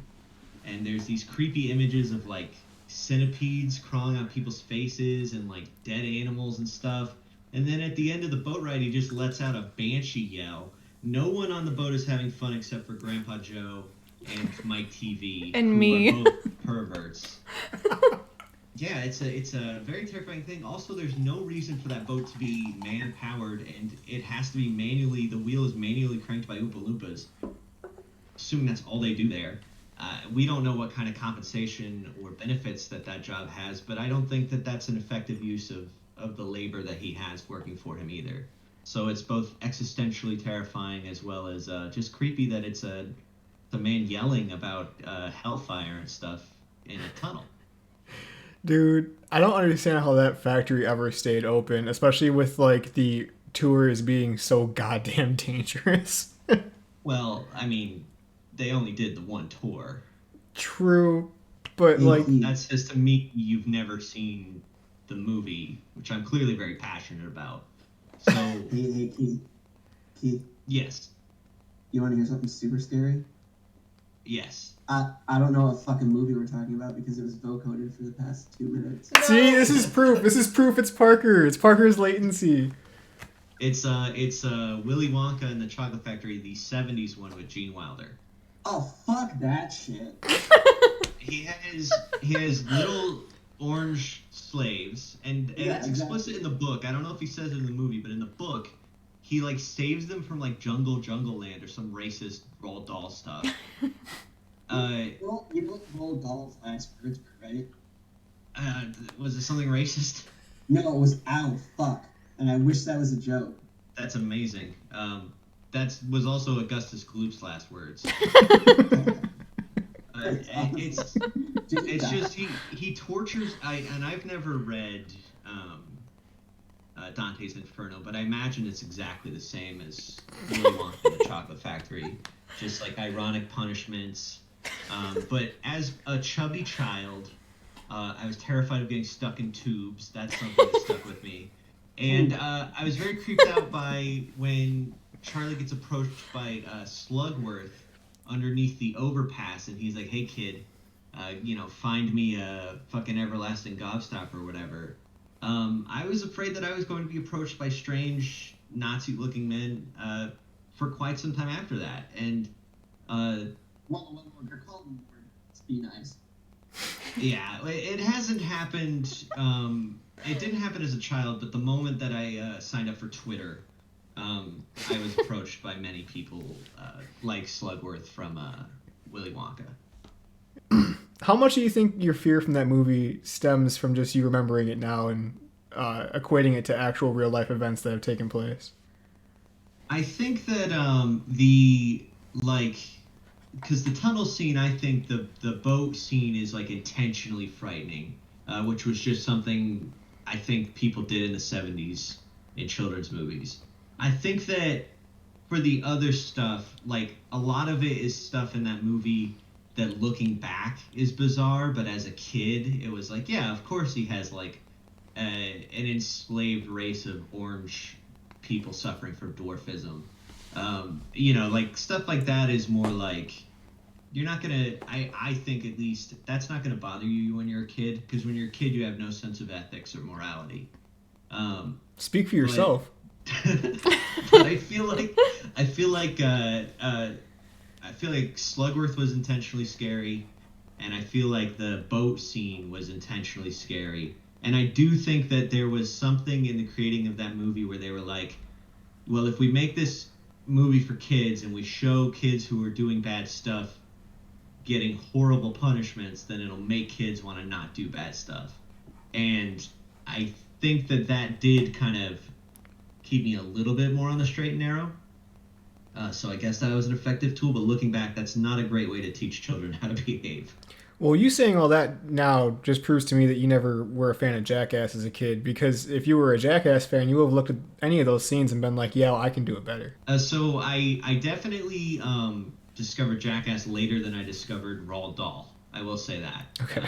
and there's these creepy images of like centipedes crawling on people's faces and like dead animals and stuff. And then at the end of the boat ride, he just lets out a banshee yell. No one on the boat is having fun except for Grandpa Joe and Mike TV, and who me. are both perverts. Yeah, it's a very terrifying thing. Also, there's no reason for that boat to be man-powered, and it has to be manually. The wheel is manually cranked by Oompa Loompas. Assuming that's all they do there. We don't know what kind of compensation or benefits that job has, but I don't think that that's an effective use of the labor that he has working for him either. So it's both existentially terrifying as well as just creepy that it's a man yelling about hellfire and stuff in a tunnel. Dude, I don't understand how that factory ever stayed open, especially with like the tours being so goddamn dangerous. Well, I mean, they only did the one tour. True, but like... That's just to me, you've never seen the movie, which I'm clearly very passionate about. So... Hey, Keith. Yes. You want to hear something super scary? Yes. I don't know what fucking movie we're talking about because it was vocoded for the past 2 minutes. No. See, this is proof. This is proof it's Parker. It's Parker's latency. It's Willy Wonka and the Chocolate Factory, the 70s one with Gene Wilder. Oh, fuck that shit. He has little orange slaves, and it's explicit in the book. I don't know if he says it in the movie, but in the book, he like saves them from like Jungle Land or some racist Roald Dahl stuff. You know Roald Dahl's last words were, right? Was it something racist? No, it was ow, fuck. And I wish that was a joke. That's amazing. That was also Augustus Gloop's last words. It's just he tortures. I've never read Dante's Inferno, but I imagine it's exactly the same as Willy Wonka and the Chocolate Factory, just like ironic punishments. But as a chubby child, I was terrified of getting stuck in tubes. That's something that stuck with me. And I was very creeped out by when Charlie gets approached by Slugworth underneath the overpass, and he's like, "Hey kid, find me a fucking everlasting gobstopper or whatever." I was afraid that I was going to be approached by strange Nazi-looking men for quite some time after that, and Well, you're calling me be nice. Yeah, it hasn't happened. It didn't happen as a child, but the moment that I signed up for Twitter, I was approached by many people like Slugworth from Willy Wonka. How much do you think your fear from that movie stems from just you remembering it now and equating it to actual real life events that have taken place? I think that because the tunnel scene, I think the boat scene is like intentionally frightening, which was just something I think people did in the 70s in children's movies. I think that for the other stuff, like a lot of it is stuff in that movie that looking back is bizarre, but as a kid, it was like, yeah, of course he has like an enslaved race of orange people suffering from dwarfism. Like stuff like that is more like you're not gonna. I think at least that's not gonna bother you when you're a kid, because when you're a kid, you have no sense of ethics or morality. Speak for yourself. But I feel like Slugworth was intentionally scary, and I feel like the boat scene was intentionally scary. And I do think that there was something in the creating of that movie where they were like, well, if we make this movie for kids and we show kids who are doing bad stuff getting horrible punishments, then it'll make kids want to not do bad stuff. And I think that did kind of keep me a little bit more on the straight and narrow. So I guess that was an effective tool, but looking back, that's not a great way to teach children how to behave. Well, you saying all that now just proves to me that you never were a fan of Jackass as a kid, because if you were a Jackass fan, you would have looked at any of those scenes and been like, yeah, well, I can do it better. So I definitely discovered Jackass later than I discovered Roald Dahl. I will say that. Okay.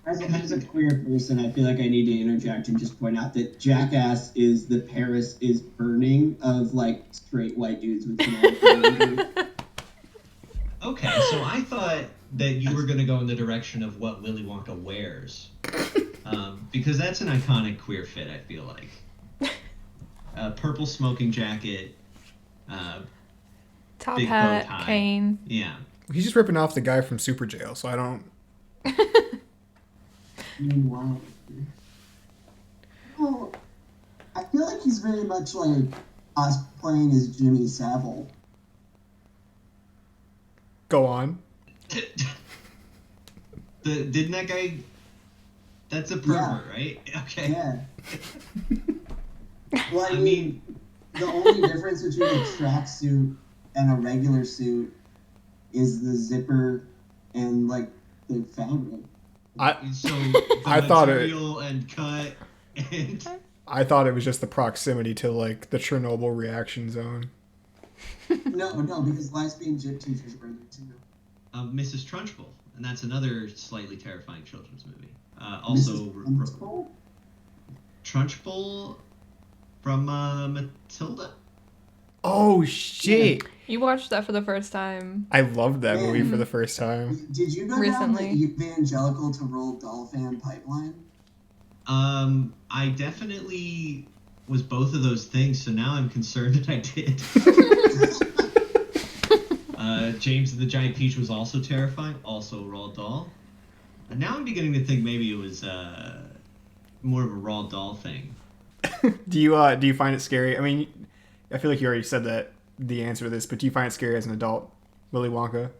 As a queer person, I feel like I need to interject and just point out that Jackass is the Paris is Burning of like straight white dudes with some Okay, so I thought that you were going to go in the direction of what Willy Wonka wears, because that's an iconic queer fit, I feel like. Purple smoking jacket, top big hat, bow tie. cane. Yeah. He's just ripping off the guy from Super Jail, so I don't... Wow. Well, I feel like he's very much like us playing as Jimmy Savile. Go on. Didn't that guy... That's a pervert, right? Okay. Yeah. Well, I mean, the only difference between a tracksuit and a regular suit is the zipper and like the fabric. I thought material and cut and... I thought it was just the proximity to like the Chernobyl reaction zone. No, because lesbian gym teachers were in it too. Mrs. Trunchbull, and that's another slightly terrifying children's movie. Also, Trunchbull from Matilda. Oh shit! You watched that for the first time. I loved that movie for the first time. Did you go Recently. down the evangelical to Roald Dahl fan pipeline? I definitely was both of those things, so now I'm concerned that I did. James and the Giant Peach was also terrifying, also Roald Dahl. And now I'm beginning to think maybe it was more of a Roald Dahl thing. Do you find it scary? I mean, I feel like you already said that the answer to this, but do you find it scary as an adult, Willy Wonka?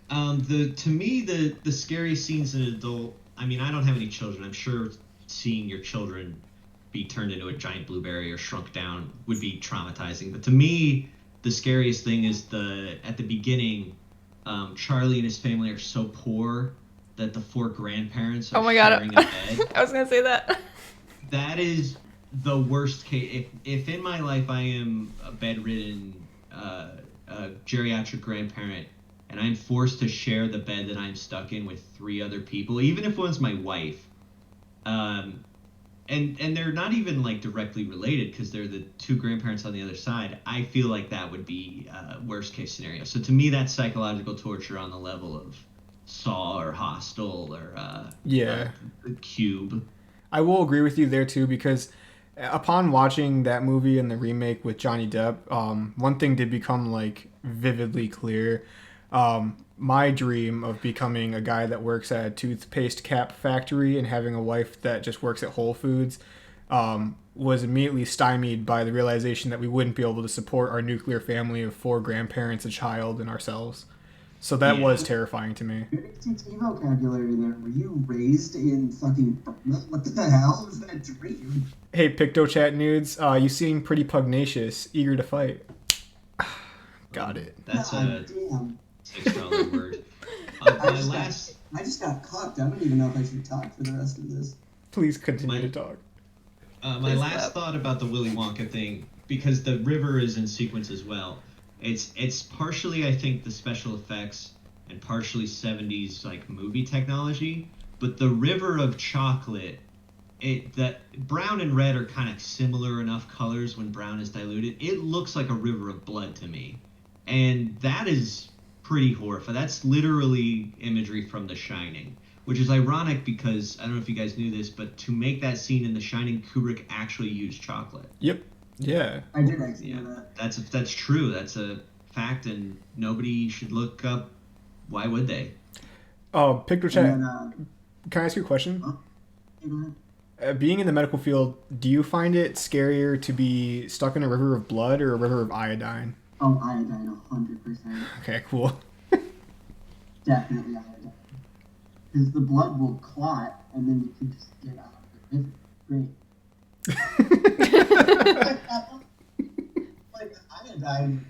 To me the scary scenes as an adult. I mean, I don't have any children. I'm sure seeing your children be turned into a giant blueberry or shrunk down would be traumatizing. But to me, the scariest thing is at the beginning, Charlie and his family are so poor that the 4 grandparents are sharing a bed. I was gonna say that. That is the worst case. If in my life I am a bedridden geriatric grandparent and I'm forced to share the bed that I'm stuck in with 3 other people, even if one's my wife, and they're not even like directly related because they're the 2 grandparents on the other side, I feel like that would be worst case scenario. So to me, that's psychological torture on the level of Saw or Hostel or Yeah. Cube. I will agree with you there too, because upon watching that movie and the remake with Johnny Depp, one thing did become like vividly clear. My dream of becoming a guy that works at a toothpaste cap factory and having a wife that just works at Whole Foods was immediately stymied by the realization that we wouldn't be able to support our nuclear family of 4 grandparents, a child, and ourselves. So that was terrifying to me. ATT vocabulary there. Were you raised in fucking Burma? What the hell was that dream? Hey, Pictochatnudes, you seem pretty pugnacious, eager to fight. Got it. That's God, a damn. $6 word. I just got cocked. I don't even know if I should talk for the rest of this. Please continue to talk. My last thought about the Willy Wonka thing, because the river is in sequence as well. It's partially, I think, the special effects and partially 70s like movie technology, but the river of chocolate, that brown and red are kind of similar enough colors when brown is diluted. It looks like a river of blood to me, and that is pretty horrifying. That's literally imagery from The Shining, which is ironic because I don't know if you guys knew this, but to make that scene in The Shining, Kubrick actually used chocolate. Yep. Yeah. I did actually know that. That's true. That's a fact, and nobody should look up. Why would they? Oh, Pictochat. Then, Can I ask you a question? Huh? Hey, go ahead. Being in the medical field, do you find it scarier to be stuck in a river of blood or a river of iodine? Oh, iodine, 100%. Okay, cool. Definitely iodine. Because the blood will clot, and then you can just get out of the river. Great. Like iodine.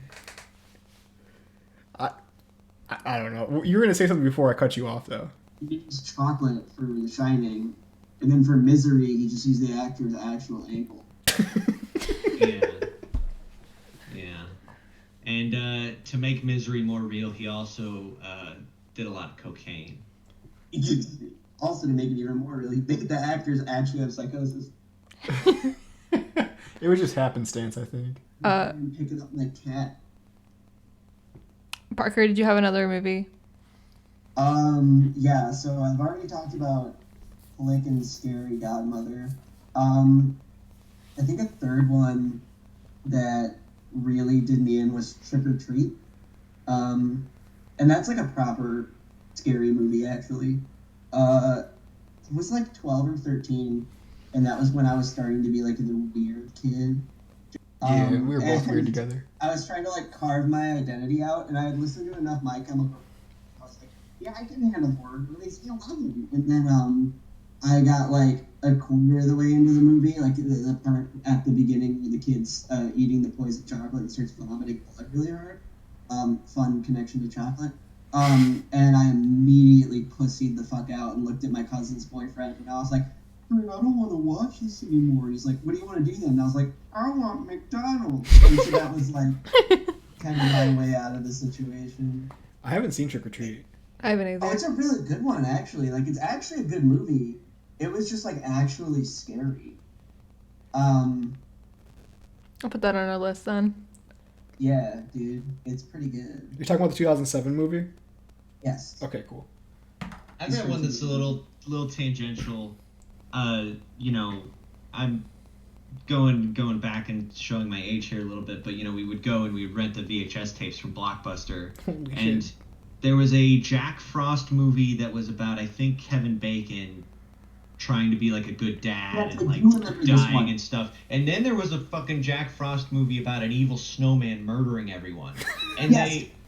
I don't know. You were gonna say something before I cut you off, though. He used chocolate for The Shining, and then for Misery, he just used the actor's actual ankle. Yeah. And to make Misery more real, he also did a lot of cocaine. Also, to make it even more real, he made the actors actually have psychosis. It was just happenstance, I think. Pick it up like cat. Parker, did you have another movie? Yeah, so I've already talked about Flick and Scary Godmother. I think a third one that really did me in was Trick or Treat. And that's like a proper scary movie, actually. I was like 12 or 13, and that was when I was starting to be like the weird kid. Yeah, we were both weird together. I was trying to like carve my identity out, and I had listened to enough My Chemical. I was like, yeah, I can handle horror movies. I love them. And then I got like a quarter of the way into the movie, like the part at the beginning where the kid's eating the poison chocolate and starts vomiting blood really hard. Fun connection to chocolate. And I immediately pussied the fuck out and looked at my cousin's boyfriend, and I was like, I don't want to watch this anymore. He's like, what do you want to do then? And I was like, I want McDonald's. And so that was like kind of my way out of the situation. I haven't seen Trick or Treat. I haven't either. Oh, it's a really good one, actually. Like, it's actually a good movie. It was just like actually scary. I'll put that on our list then. Yeah, dude, it's pretty good. You're talking about the 2007 movie? Yes. Okay, cool. I've got one that's a little tangential. I'm going back and showing my age here a little bit, but we would go and we would rent the VHS tapes from Blockbuster. Holy and shit. There was a Jack Frost movie that was about, I think, Kevin Bacon trying to be like a good dad and like dying and stuff. And then there was a fucking Jack Frost movie about an evil snowman murdering everyone. And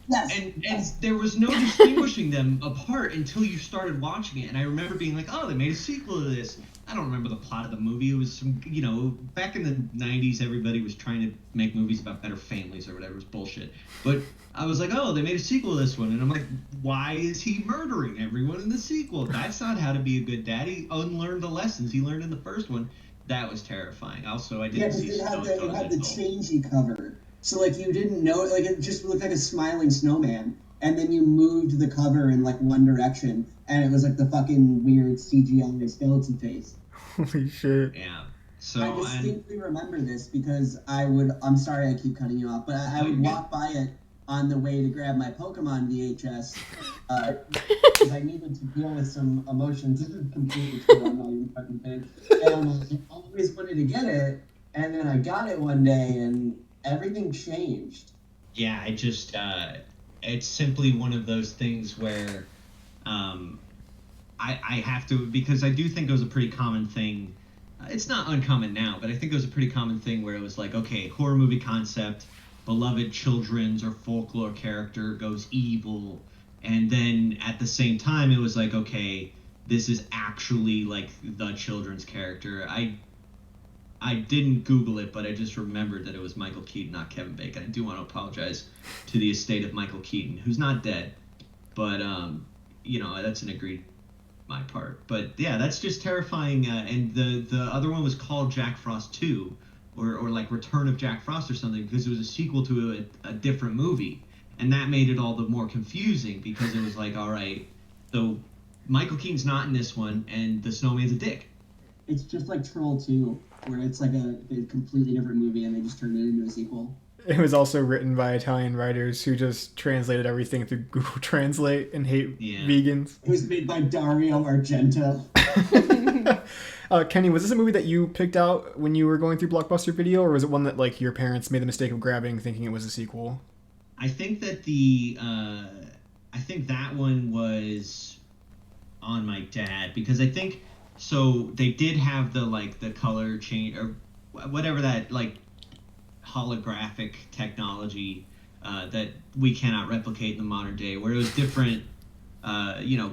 Yes. there was no distinguishing them apart until you started watching it. And I remember being like, oh, they made a sequel to this. I don't remember the plot of the movie. It was some, back in the 90s, everybody was trying to make movies about better families or whatever. It was bullshit. But I was like, oh, they made a sequel to this one. And I'm like, why is he murdering everyone in the sequel? That's not how to be a good dad. He unlearned the lessons he learned in the first one. That was terrifying. Also, I didn't see Stone it had the changey cover. So, like, you didn't know, like, it just looked like a smiling snowman. And then you moved the cover in, like, one direction. And it was, like, the fucking weird CGI skeleton face. Holy shit. Yeah. So I distinctly remember this because I'm sorry I keep cutting you off, but I would walk by it on the way to grab my Pokemon VHS because I needed to deal with some emotions. This is completely true. I'm not even fucking kidding. And I always wanted to get it, and then I got it one day, and everything changed. Yeah, I just it's simply one of those things where I have to, because I do think it was a pretty common thing. It's not uncommon now, but I think it was a pretty common thing where it was like, okay, horror movie concept, beloved children's or folklore character goes evil, and then at the same time it was like, okay, this is actually like the children's character. I didn't Google it, but I just remembered that it was Michael Keaton, not Kevin Bacon. I do want to apologize to the estate of Michael Keaton, who's not dead, but that's an agreed my part. But yeah, that's just terrifying. And the other one was called Jack Frost 2, or like Return of Jack Frost or something, because it was a sequel to a different movie, and that made it all the more confusing because it was like, all right, so Michael Keaton's not in this one, and the snowman's a dick. It's just like Troll 2, where it's like a completely different movie and they just turned it into a sequel. It was also written by Italian writers who just translated everything through Google Translate and hate vegans. It was made by Dario Argento. Kenny, was this a movie that you picked out when you were going through Blockbuster Video, or was it one that like your parents made the mistake of grabbing, thinking it was a sequel? I think that that one was on my dad, because I think so they did have the color change or whatever, that like holographic technology that we cannot replicate in the modern day, where it was different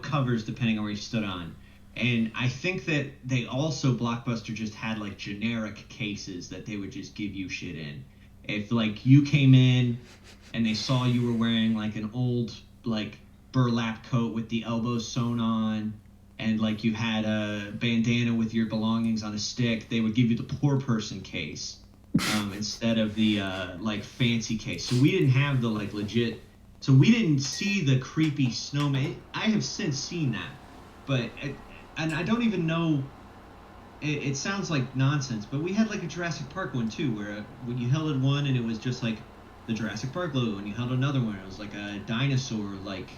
covers depending on where you stood on. And I think that they also, Blockbuster just had like generic cases that they would just give you shit in. If like you came in and they saw you were wearing like an old like burlap coat with the elbows sewn on, and like you had a bandana with your belongings on a stick, they would give you the poor person case instead of the like fancy case. So we didn't have the like legit. So we didn't see the creepy snowman. I have since seen that, but and I don't even know. It sounds like nonsense, but we had like a Jurassic Park one too, where when you held one and it was just like the Jurassic Park logo, and you held another one, it was like a dinosaur like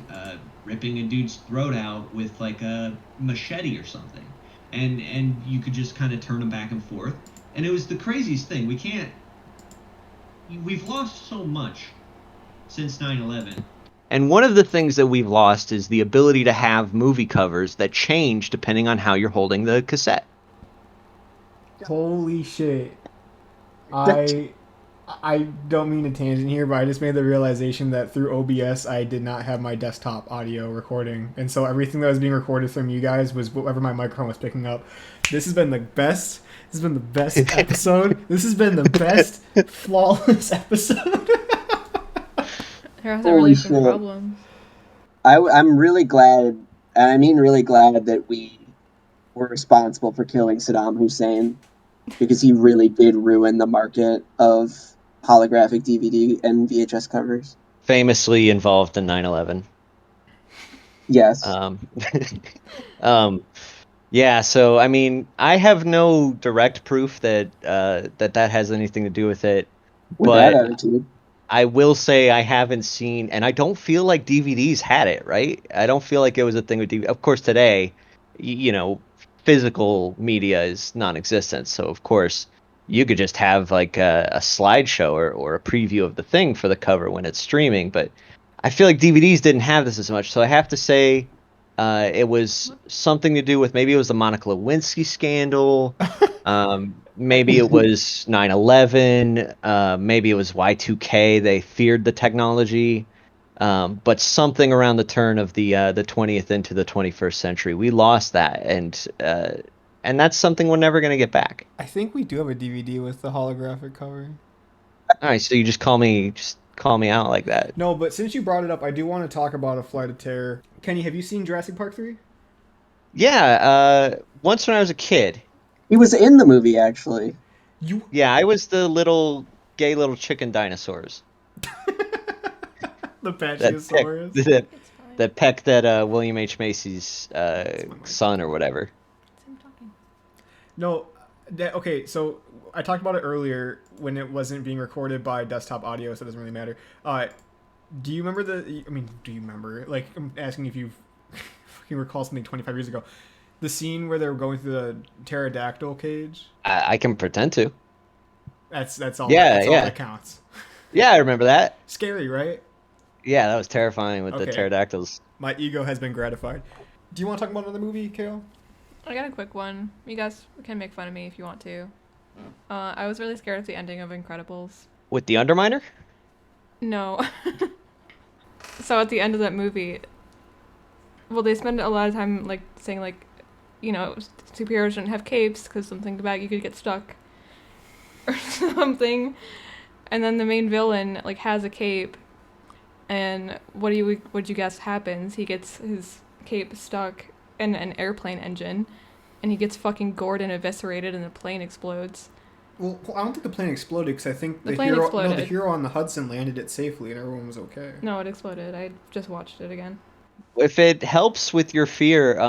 ripping a dude's throat out with like a machete or something, and you could just kind of turn them back and forth, and it was the craziest thing. We've lost so much since 9/11. And one of the things that we've lost is the ability to have movie covers that change depending on how you're holding the cassette. Holy shit. I don't mean to tangent here, but I just made the realization that through OBS I did not have my desktop audio recording, and so everything that was being recorded from you guys was whatever my microphone was picking up. This has been the best episode. This has been the best flawless episode. There hasn't really been problems. I'm really glad, and I mean really glad, that we were responsible for killing Saddam Hussein, because he really did ruin the market of holographic DVD and VHS covers. Famously involved in 9/11. Yes. Yeah, so I mean, I have no direct proof that that has anything to do with it. With that attitude. I will say I haven't seen, and I don't feel like DVDs had it, right? I don't feel like it was a thing with DVD. Of course, today, physical media is non-existent, so of course you could just have like a slideshow or a preview of the thing for the cover when it's streaming, but I feel like DVDs didn't have this as much, so I have to say it was something to do with, maybe it was the Monica Lewinsky scandal, maybe it was 9/11, maybe it was Y2K, they feared the technology. But something around the turn of the 20th into the 21st century, we lost that, and that's something we're never going to get back. I think we do have a DVD with the holographic cover. All right, so you just call me out like that. No, but since you brought it up, I do want to talk about A Flight of Terror. Kenny, have you seen Jurassic Park 3? Yeah, once when I was a kid. He was in the movie, actually. Yeah, I was the gay little chicken dinosaurs. The Pachyosaurus. That pecked that William H. Macy's son or whatever. No, okay, so I talked about it earlier when it wasn't being recorded by desktop audio, so it doesn't really matter. Do you remember do you remember? Like, I'm asking if you fucking recall something 25 years ago. The scene where they were going through the pterodactyl cage. I can pretend to. That's all. Yeah, That's all yeah. that counts. Yeah, I remember that. Scary, right? Yeah, that was terrifying with the Okay. pterodactyls. My ego has been gratified. Do you want to talk about another movie, Kale? I got a quick one. You guys can make fun of me if you want to. I was really scared of the ending of Incredibles. With the Underminer? No. So at the end of that movie, well, they spend a lot of time like saying like, superheroes shouldn't have capes because something about you could get stuck or something. And then the main villain like has a cape, and what you guess happens? He gets his cape stuck in an airplane engine, and he gets fucking gored and eviscerated, and the plane explodes. Well, I don't think the plane exploded because I think The plane exploded. the hero on the Hudson landed it safely and everyone was okay. No, it exploded. I just watched it again. If it helps with your fear,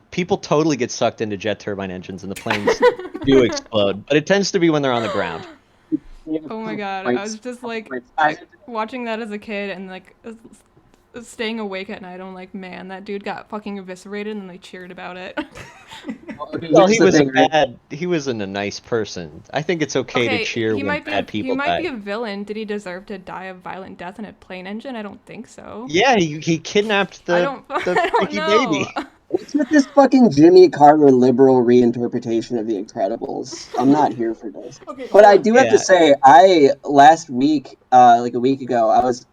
people totally get sucked into jet turbine engines and the planes do explode. But it tends to be when they're on the ground. Oh my god, I was just like watching that as a kid and like staying awake at night. I'm like, man, that dude got fucking eviscerated, and they cheered about it. Well, he wasn't a nice person. I think it's okay to cheer when bad people die. He might be a villain. Did he deserve to die a violent death in a plane engine? I don't think so. Yeah, he kidnapped the baby. What's with this fucking Jimmy Carter liberal reinterpretation of The Incredibles? I'm not here for this. Okay, but I do have to say, last week, like a week ago, I was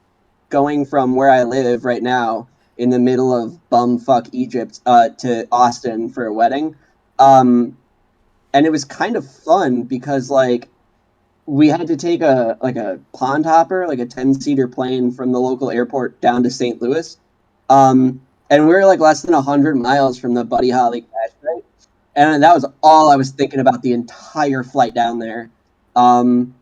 going from where I live right now in the middle of bumfuck Egypt to Austin for a wedding. And it was kind of fun because like we had to take a pond hopper, like a 10-seater plane from the local airport down to St. Louis. And we were like less than 100 miles from the Buddy Holly crash site. And that was all I was thinking about the entire flight down there. And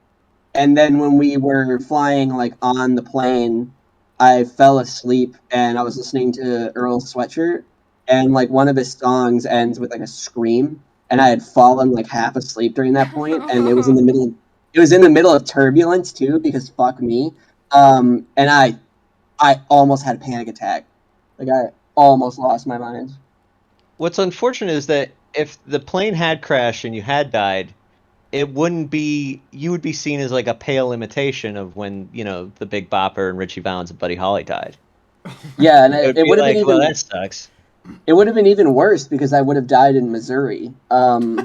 then when we were flying like on the plane, I fell asleep and I was listening to Earl's Sweatshirt, and like one of his songs ends with like a scream, and I had fallen like half asleep during that point, and it was in the middle of turbulence too, because fuck me. And I almost had a panic attack. Like I almost lost my mind. What's unfortunate is that if the plane had crashed and you had died, you would be seen as like a pale imitation of when, the Big Bopper and Richie Valens and Buddy Holly died. Yeah, and it would have been even, well, that sucks. It would have been even worse because I would have died in Missouri. And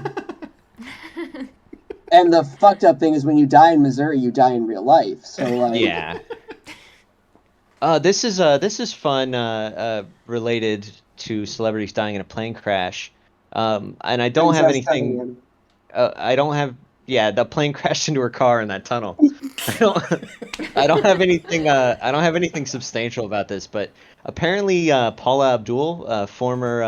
the fucked up thing is when you die in Missouri, you die in real life. So like, yeah. This is fun related to celebrities dying in a plane crash. And I don't have anything. The plane crashed into her car in that tunnel. I don't have anything. I don't have anything substantial about this, but apparently Paula Abdul, a former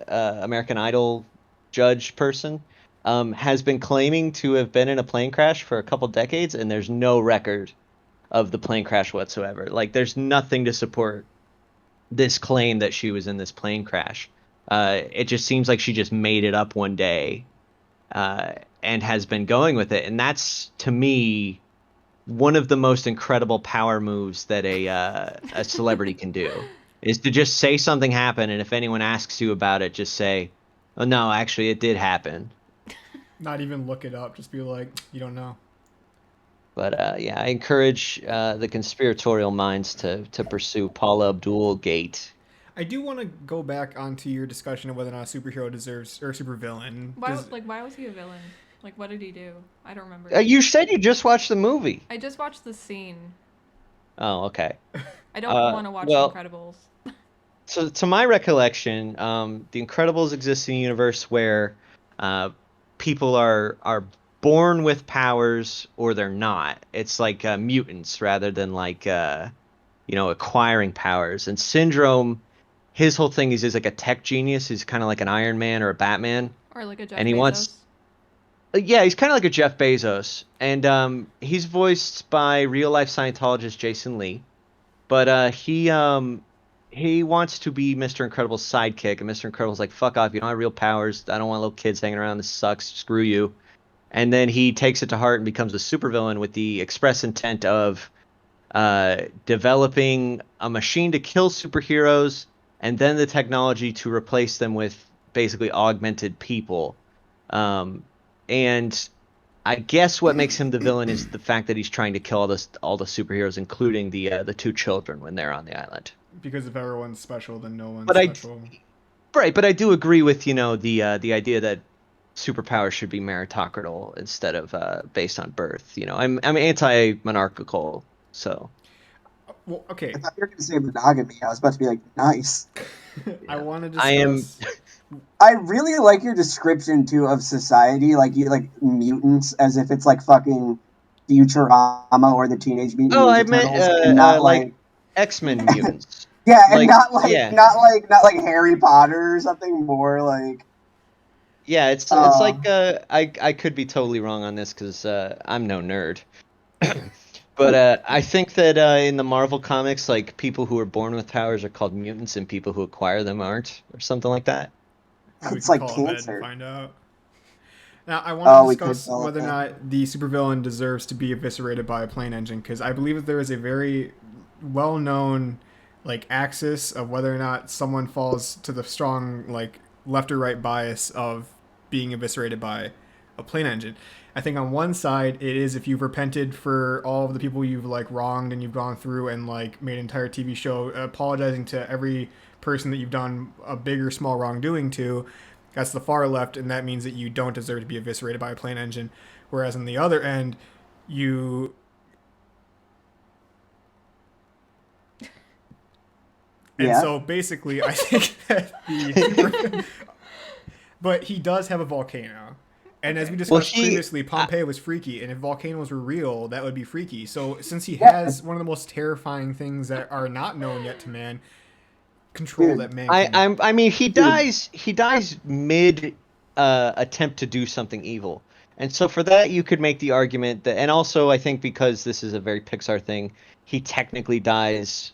American Idol judge person, has been claiming to have been in a plane crash for a couple decades, and there's no record of the plane crash whatsoever. Like, there's nothing to support this claim that she was in this plane crash. It just seems like she just made it up one day. And has been going with it, and that's to me one of the most incredible power moves that a celebrity can do, is to just say something happened, and if anyone asks you about it, just say, "Oh no, actually, it did happen." Not even look it up, just be like, "You don't know." But I encourage the conspiratorial minds to pursue Paula Abdul Gate. I do want to go back onto your discussion of whether or not a superhero deserves, or a supervillain. Why was he a villain? Like, what did he do? I don't remember. You said you just watched the movie. I just watched the scene. Oh, okay. I don't want to watch The Incredibles. So, to my recollection, The Incredibles exists in a universe where people are born with powers or they're not. It's like mutants rather than like acquiring powers. And Syndrome, his whole thing is he's like a tech genius. He's kind of like an Iron Man or a Batman. Or like a Jeff and he Bezos. wants. Yeah, he's kind of like a Jeff Bezos, and he's voiced by real-life Scientologist Jason Lee, but he wants to be Mr. Incredible's sidekick, and Mr. Incredible's like, fuck off, you don't have real powers, I don't want little kids hanging around, this sucks, screw you. And then he takes it to heart and becomes a supervillain with the express intent of developing a machine to kill superheroes, and then the technology to replace them with basically augmented people. And I guess what makes him the villain is the fact that he's trying to kill all the superheroes, including the two children when they're on the island. Because if everyone's special, then no one's But special. Right, but I do agree with the idea that superpowers should be meritocratal instead of based on birth. I'm anti-monarchical, so. Well, okay. I thought you were going to say monogamy. I was about to be like, nice. I want to discuss. I am. I really like your description too of society, like mutants, as if it's like fucking Futurama or the Teenage Mutant Ninja I meant Turtles, and not like X-Men mutants. yeah, and like, not like yeah. not like Harry Potter or something more like. Yeah, it's like I could be totally wrong on this because I'm no nerd. But I think that in the Marvel comics, like people who are born with powers are called mutants, and people who acquire them aren't, or something like that. It's like call cancer. and find out. Now, I want to discuss call it whether or not the supervillain deserves to be eviscerated by a plane engine, because I believe that there is a very well-known axis of whether or not someone falls to the strong left or right bias of being eviscerated by a plane engine. I think on one side it is if you've repented for all of the people you've wronged and you've gone through and made an entire TV show apologizing to every person that you've done a big or small wrongdoing to. That's the far left, and that means that you don't deserve to be eviscerated by a plane engine. Whereas on the other end, you... And so basically, I think that but he does have a volcano. And as we discussed previously, Pompeii was freaky, and if volcanoes were real, that would be freaky. So since he has one of the most terrifying things that are not known yet to man, control that man. I mean, he dies mid attempt to do something evil, and so for that you could make the argument that, and also I think because this is a very Pixar thing, he technically dies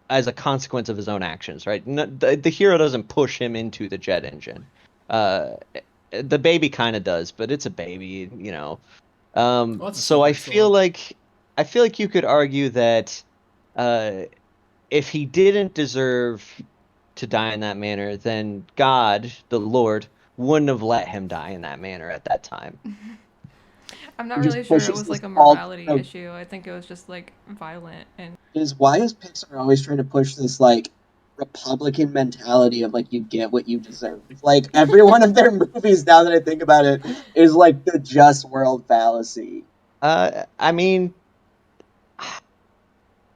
as a consequence of his own actions, right? The hero doesn't push him into the jet engine. The baby kind of does, but it's a baby, so I feel like you could argue that if he didn't deserve to die in that manner, then God, the Lord, wouldn't have let him die in that manner at that time. I'm not really sure it was a morality issue. I think it was just violent and. Why is Pixar always trying to push this Republican mentality of you get what you deserve? Every one of their movies, now that I think about it, is the just world fallacy. I mean,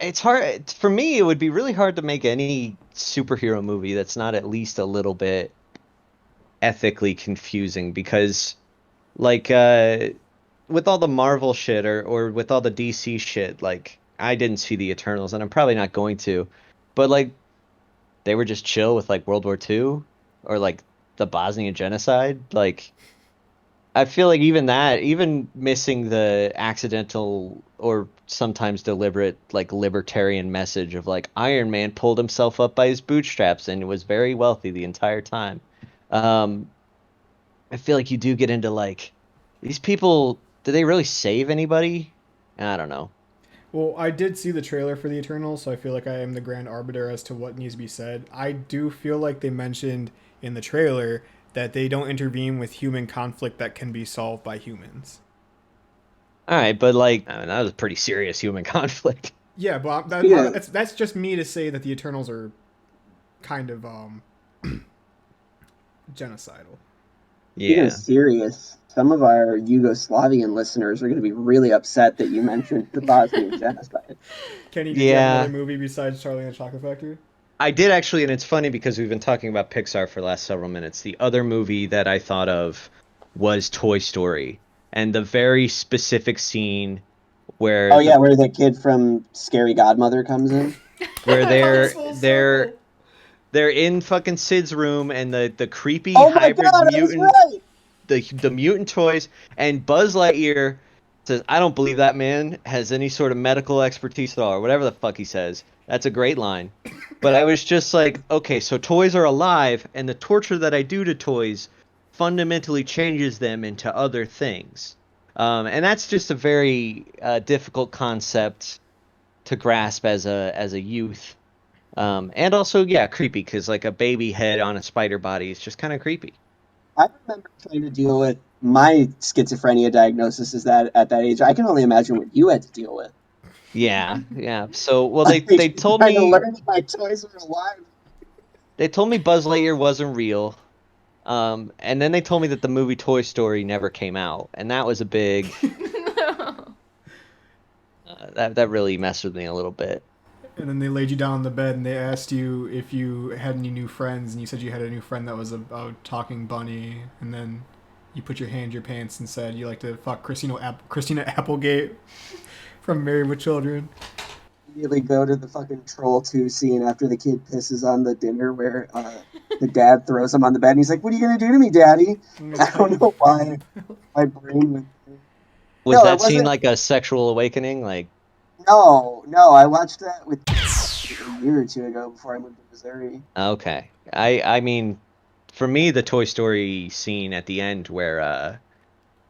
it's hard for me. It would be really hard to make any superhero movie that's not at least a little bit ethically confusing, because with all the Marvel shit or with all the DC shit, I didn't see the Eternals, and I'm probably not going to, but they were just chill with World War II or the Bosnian genocide. I feel even missing the accidental or sometimes deliberate libertarian message of Iron Man pulled himself up by his bootstraps and was very wealthy the entire time. I feel you do get into these people, did they really save anybody? I don't know. Well, I did see the trailer for the Eternals, so I feel like I am the grand arbiter as to what needs to be said. I do feel like they mentioned in the trailer that they don't intervene with human conflict that can be solved by humans. All right, but that was a pretty serious human conflict. Yeah, but that's just me to say that the Eternals are kind of genocidal. Yeah, serious. Some of our Yugoslavian listeners are going to be really upset that you mentioned the Bosnian genocide. Kenny, did you have another movie besides Charlie and the Chocolate Factory? I did actually, and it's funny because we've been talking about Pixar for the last several minutes. The other movie that I thought of was Toy Story, and the very specific scene where where the kid from Scary Godmother comes in, where they're in fucking Sid's room, and the creepy hybrid mutant, the mutant toys, and Buzz Lightyear says, "I don't believe that man has any sort of medical expertise at all," or whatever the fuck he says. That's a great line. But I was just okay, so toys are alive, and the torture that I do to toys fundamentally changes them into other things. And that's just a very difficult concept to grasp as a youth. And also, yeah, creepy, because like a baby head on a spider body is just kind of creepy. I remember trying to deal with my schizophrenia diagnosis at that age. I can only imagine what you had to deal with. Yeah, yeah. So, well, Like, they told trying to me learn that my toys were alive. Buzz Lightyear wasn't real. And then they told me that the movie Toy Story never came out, and that was a big that really messed with me a little bit. And then they laid you down on the bed and they asked you if you had any new friends, and you said you had a new friend that was a talking bunny, and then you put your hand in your pants and said you like to fuck Christina Applegate from Married with Children. Immediately go to the fucking Troll 2 scene after the kid pisses on the dinner where the dad throws him on the bed and he's like, "What are you gonna do to me, Daddy?" I don't know why my brain was. Was No, that it scene wasn't. like a sexual awakening? Like, No, I watched that with a year or two ago before I moved to Missouri. okay. I mean, for me, the Toy Story scene at the end where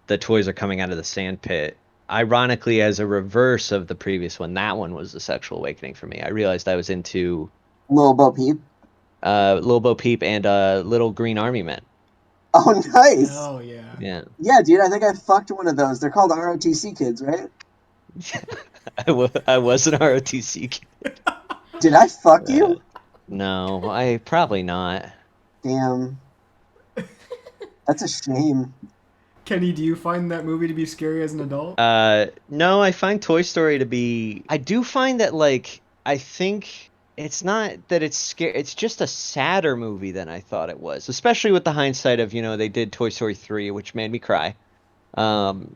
the toys are coming out of the sand pit, ironically, as a reverse of the previous one, that one was the sexual awakening for me. I realized I was into Little Bo Peep. Lil Bo Peep and Little Green Army Men. Oh, nice. Oh yeah. Yeah. Yeah, dude, I think I fucked one of those. They're called ROTC kids, right? I was an ROTC kid. Did I fuck you? No, I probably not. Damn. That's a shame. Kenny, do you find that movie to be scary as an adult? No, I find Toy Story to be. I do find that, like, I think it's not that it's scary. It's just a sadder movie than I thought it was, especially with the hindsight of, they did Toy Story 3, which made me cry. And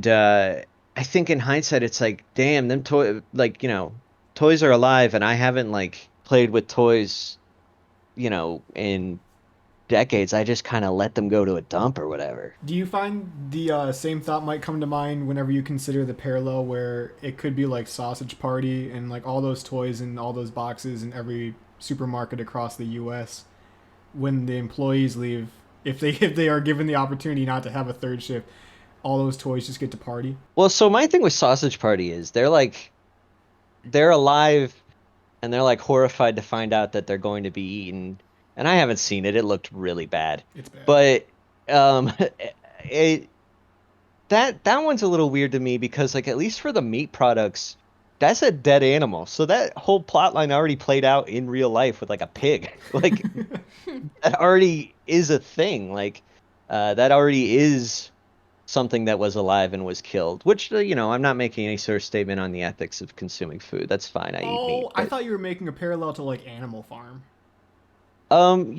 I think in hindsight, it's like, damn, toys are alive, and I haven't, like, played with toys, in decades. I just kind of let them go to a dump or whatever. Do you find the same thought might come to mind whenever you consider the parallel where it could be like Sausage Party and like all those toys and all those boxes in every supermarket across the U.S. when the employees leave, if they are given the opportunity not to have a third shift, all those toys just get to party? Well, so my thing with Sausage Party is they're alive, and they're like horrified to find out that they're going to be eaten. And I haven't seen it. It looked really bad. It's bad. But that one's a little weird to me because, like, at least for the meat products, that's a dead animal. So that whole plot line already played out in real life with, like, a pig. Like, that already is a thing. Like, that already is something that was alive and was killed. Which, I'm not making any sort of statement on the ethics of consuming food. That's fine. I eat meat. I thought you were making a parallel to like Animal Farm. No,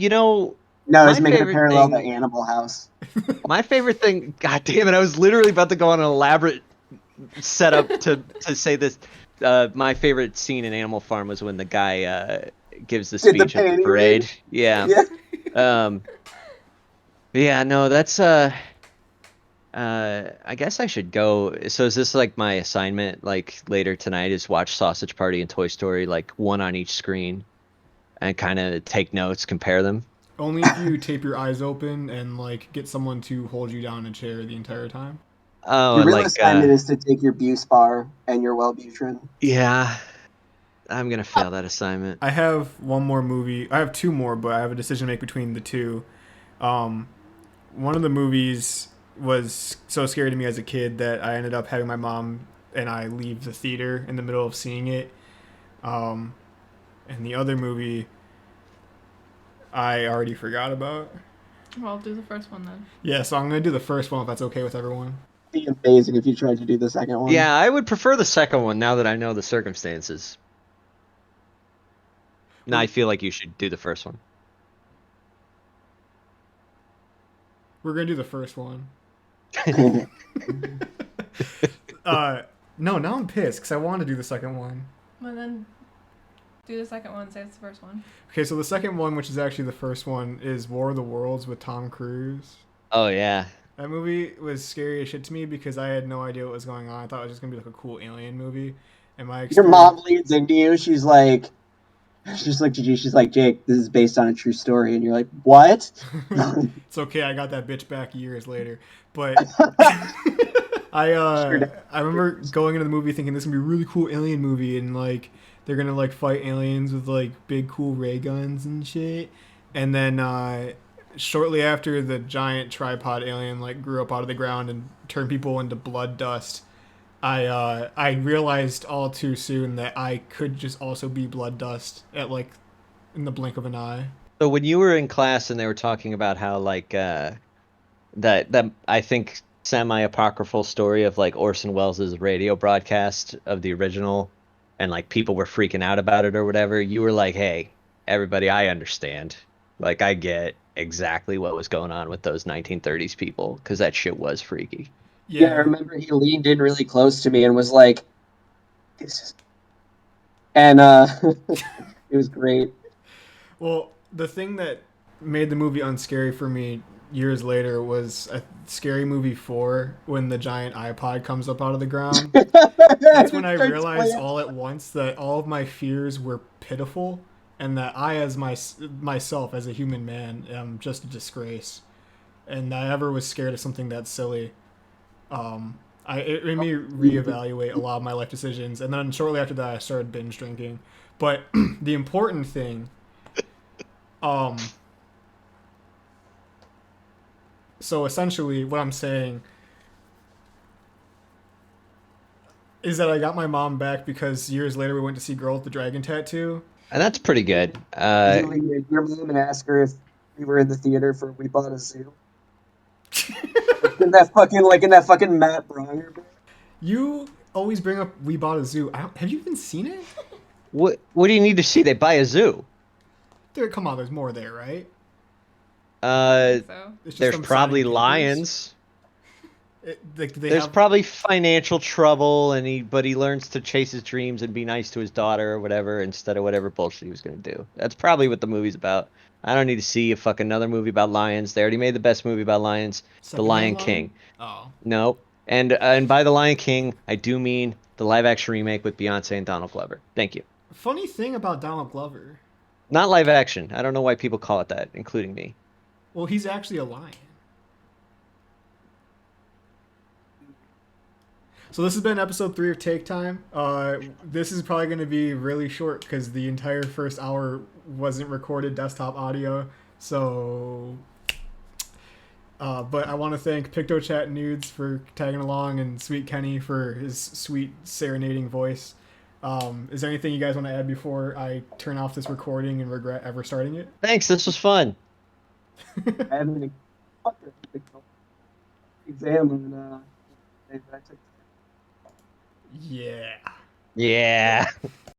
it's making a parallel to Animal House. My favorite thing, god damn it, I was literally about to go on an elaborate setup to say this. My favorite scene in Animal Farm was when the guy gives the speech at the parade. Yeah. Yeah, no, that's I guess I should go. So is this like my assignment, like later tonight, is watch Sausage Party and Toy Story, like one on each screen, and kind of take notes, compare them? Only if you tape your eyes open and like get someone to hold you down in a chair the entire time. Oh, your real like assignment is to take your Buspar and your Wellbutrin. Yeah, I'm gonna fail that assignment. I have one more movie. I have two more, but I have a decision to make between the two. One of the movies was so scary to me as a kid that I ended up having my mom and I leave the theater in the middle of seeing it. And the other movie I already forgot about. Well, I'll do the first one then. Yeah, so I'm going to do the first one if that's okay with everyone. It'd be amazing if you tried to do the second one. Yeah, I would prefer the second one now that I know the circumstances. Now I feel like you should do the first one. We're going to do the first one. No, now I'm pissed because I want to do the second one. Well, then do the second one, say it's the first one. Okay, so the second one, which is actually the first one, is War of the Worlds with Tom Cruise. Oh, yeah. That movie was scary as shit to me because I had no idea what was going on. I thought it was just going to be like a cool alien movie. And your mom leads into you. She's like, Jake, this is based on a true story. And you're like, what? It's okay. I got that bitch back years later. But I remember going into the movie thinking this is gonna be a really cool alien movie, and like they're gonna like fight aliens with like big cool ray guns and shit. And then shortly after, the giant tripod alien like grew up out of the ground and turned people into blood dust. I realized all too soon that I could just also be blood dust at like in the blink of an eye. So when you were in class and they were talking about how like that I think semi-apocryphal story of like Orson Welles' radio broadcast of the original, and like people were freaking out about it or whatever, you were like, hey, everybody, I understand. Like I get exactly what was going on with those 1930s people, because that shit was freaky. Yeah, I Yeah. remember he leaned in really close to me and was like, "This is," and it was great. Well, the thing that made the movie unscary for me years later was a Scary Movie 4 when the giant iPod comes up out of the ground. That's when I Starts realized playing. all at once that all of my fears were pitiful, and that I, as myself, as a human man, am just a disgrace. And I ever was scared of something that silly. It made me reevaluate a lot of my life decisions, and then shortly after that, I started binge drinking. But the important thing, um, so essentially, what I'm saying is that I got my mom back because years later we went to see Girl with the Dragon Tattoo. And that's pretty good. Did you lean your mom and ask her if we were in the theater for We Bought a Zoo? In that fucking Matt Bryer bit? You always bring up We Bought a Zoo. Have you even seen it? What do you need to see? They buy a zoo. Come on, there's more there, right? Uh, So It's just there's them probably signing papers. lions. They There's have probably financial trouble, and he learns to chase his dreams and be nice to his daughter or whatever instead of whatever bullshit he was gonna do. That's probably what the movie's about. I don't need to see a fucking another movie about lions. They already made the best movie about lions, The secondhand Lion line. King. Oh, No, and by The Lion King, I do mean the live action remake with Beyonce and Donald Glover. Thank you. funny thing about Donald Glover. Not live action. I don't know why people call it that, including me. Well, he's actually a lion. So this has been episode 3 of Take Time. This is probably going to be really short because the entire first hour wasn't recorded desktop audio. So, but I want to thank Pictochatnudes for tagging along and Sweet Kenny for his sweet serenading voice. Is there anything you guys want to add before I turn off this recording and regret ever starting it? Thanks. This was fun. I had an exam and I took Yeah. Yeah.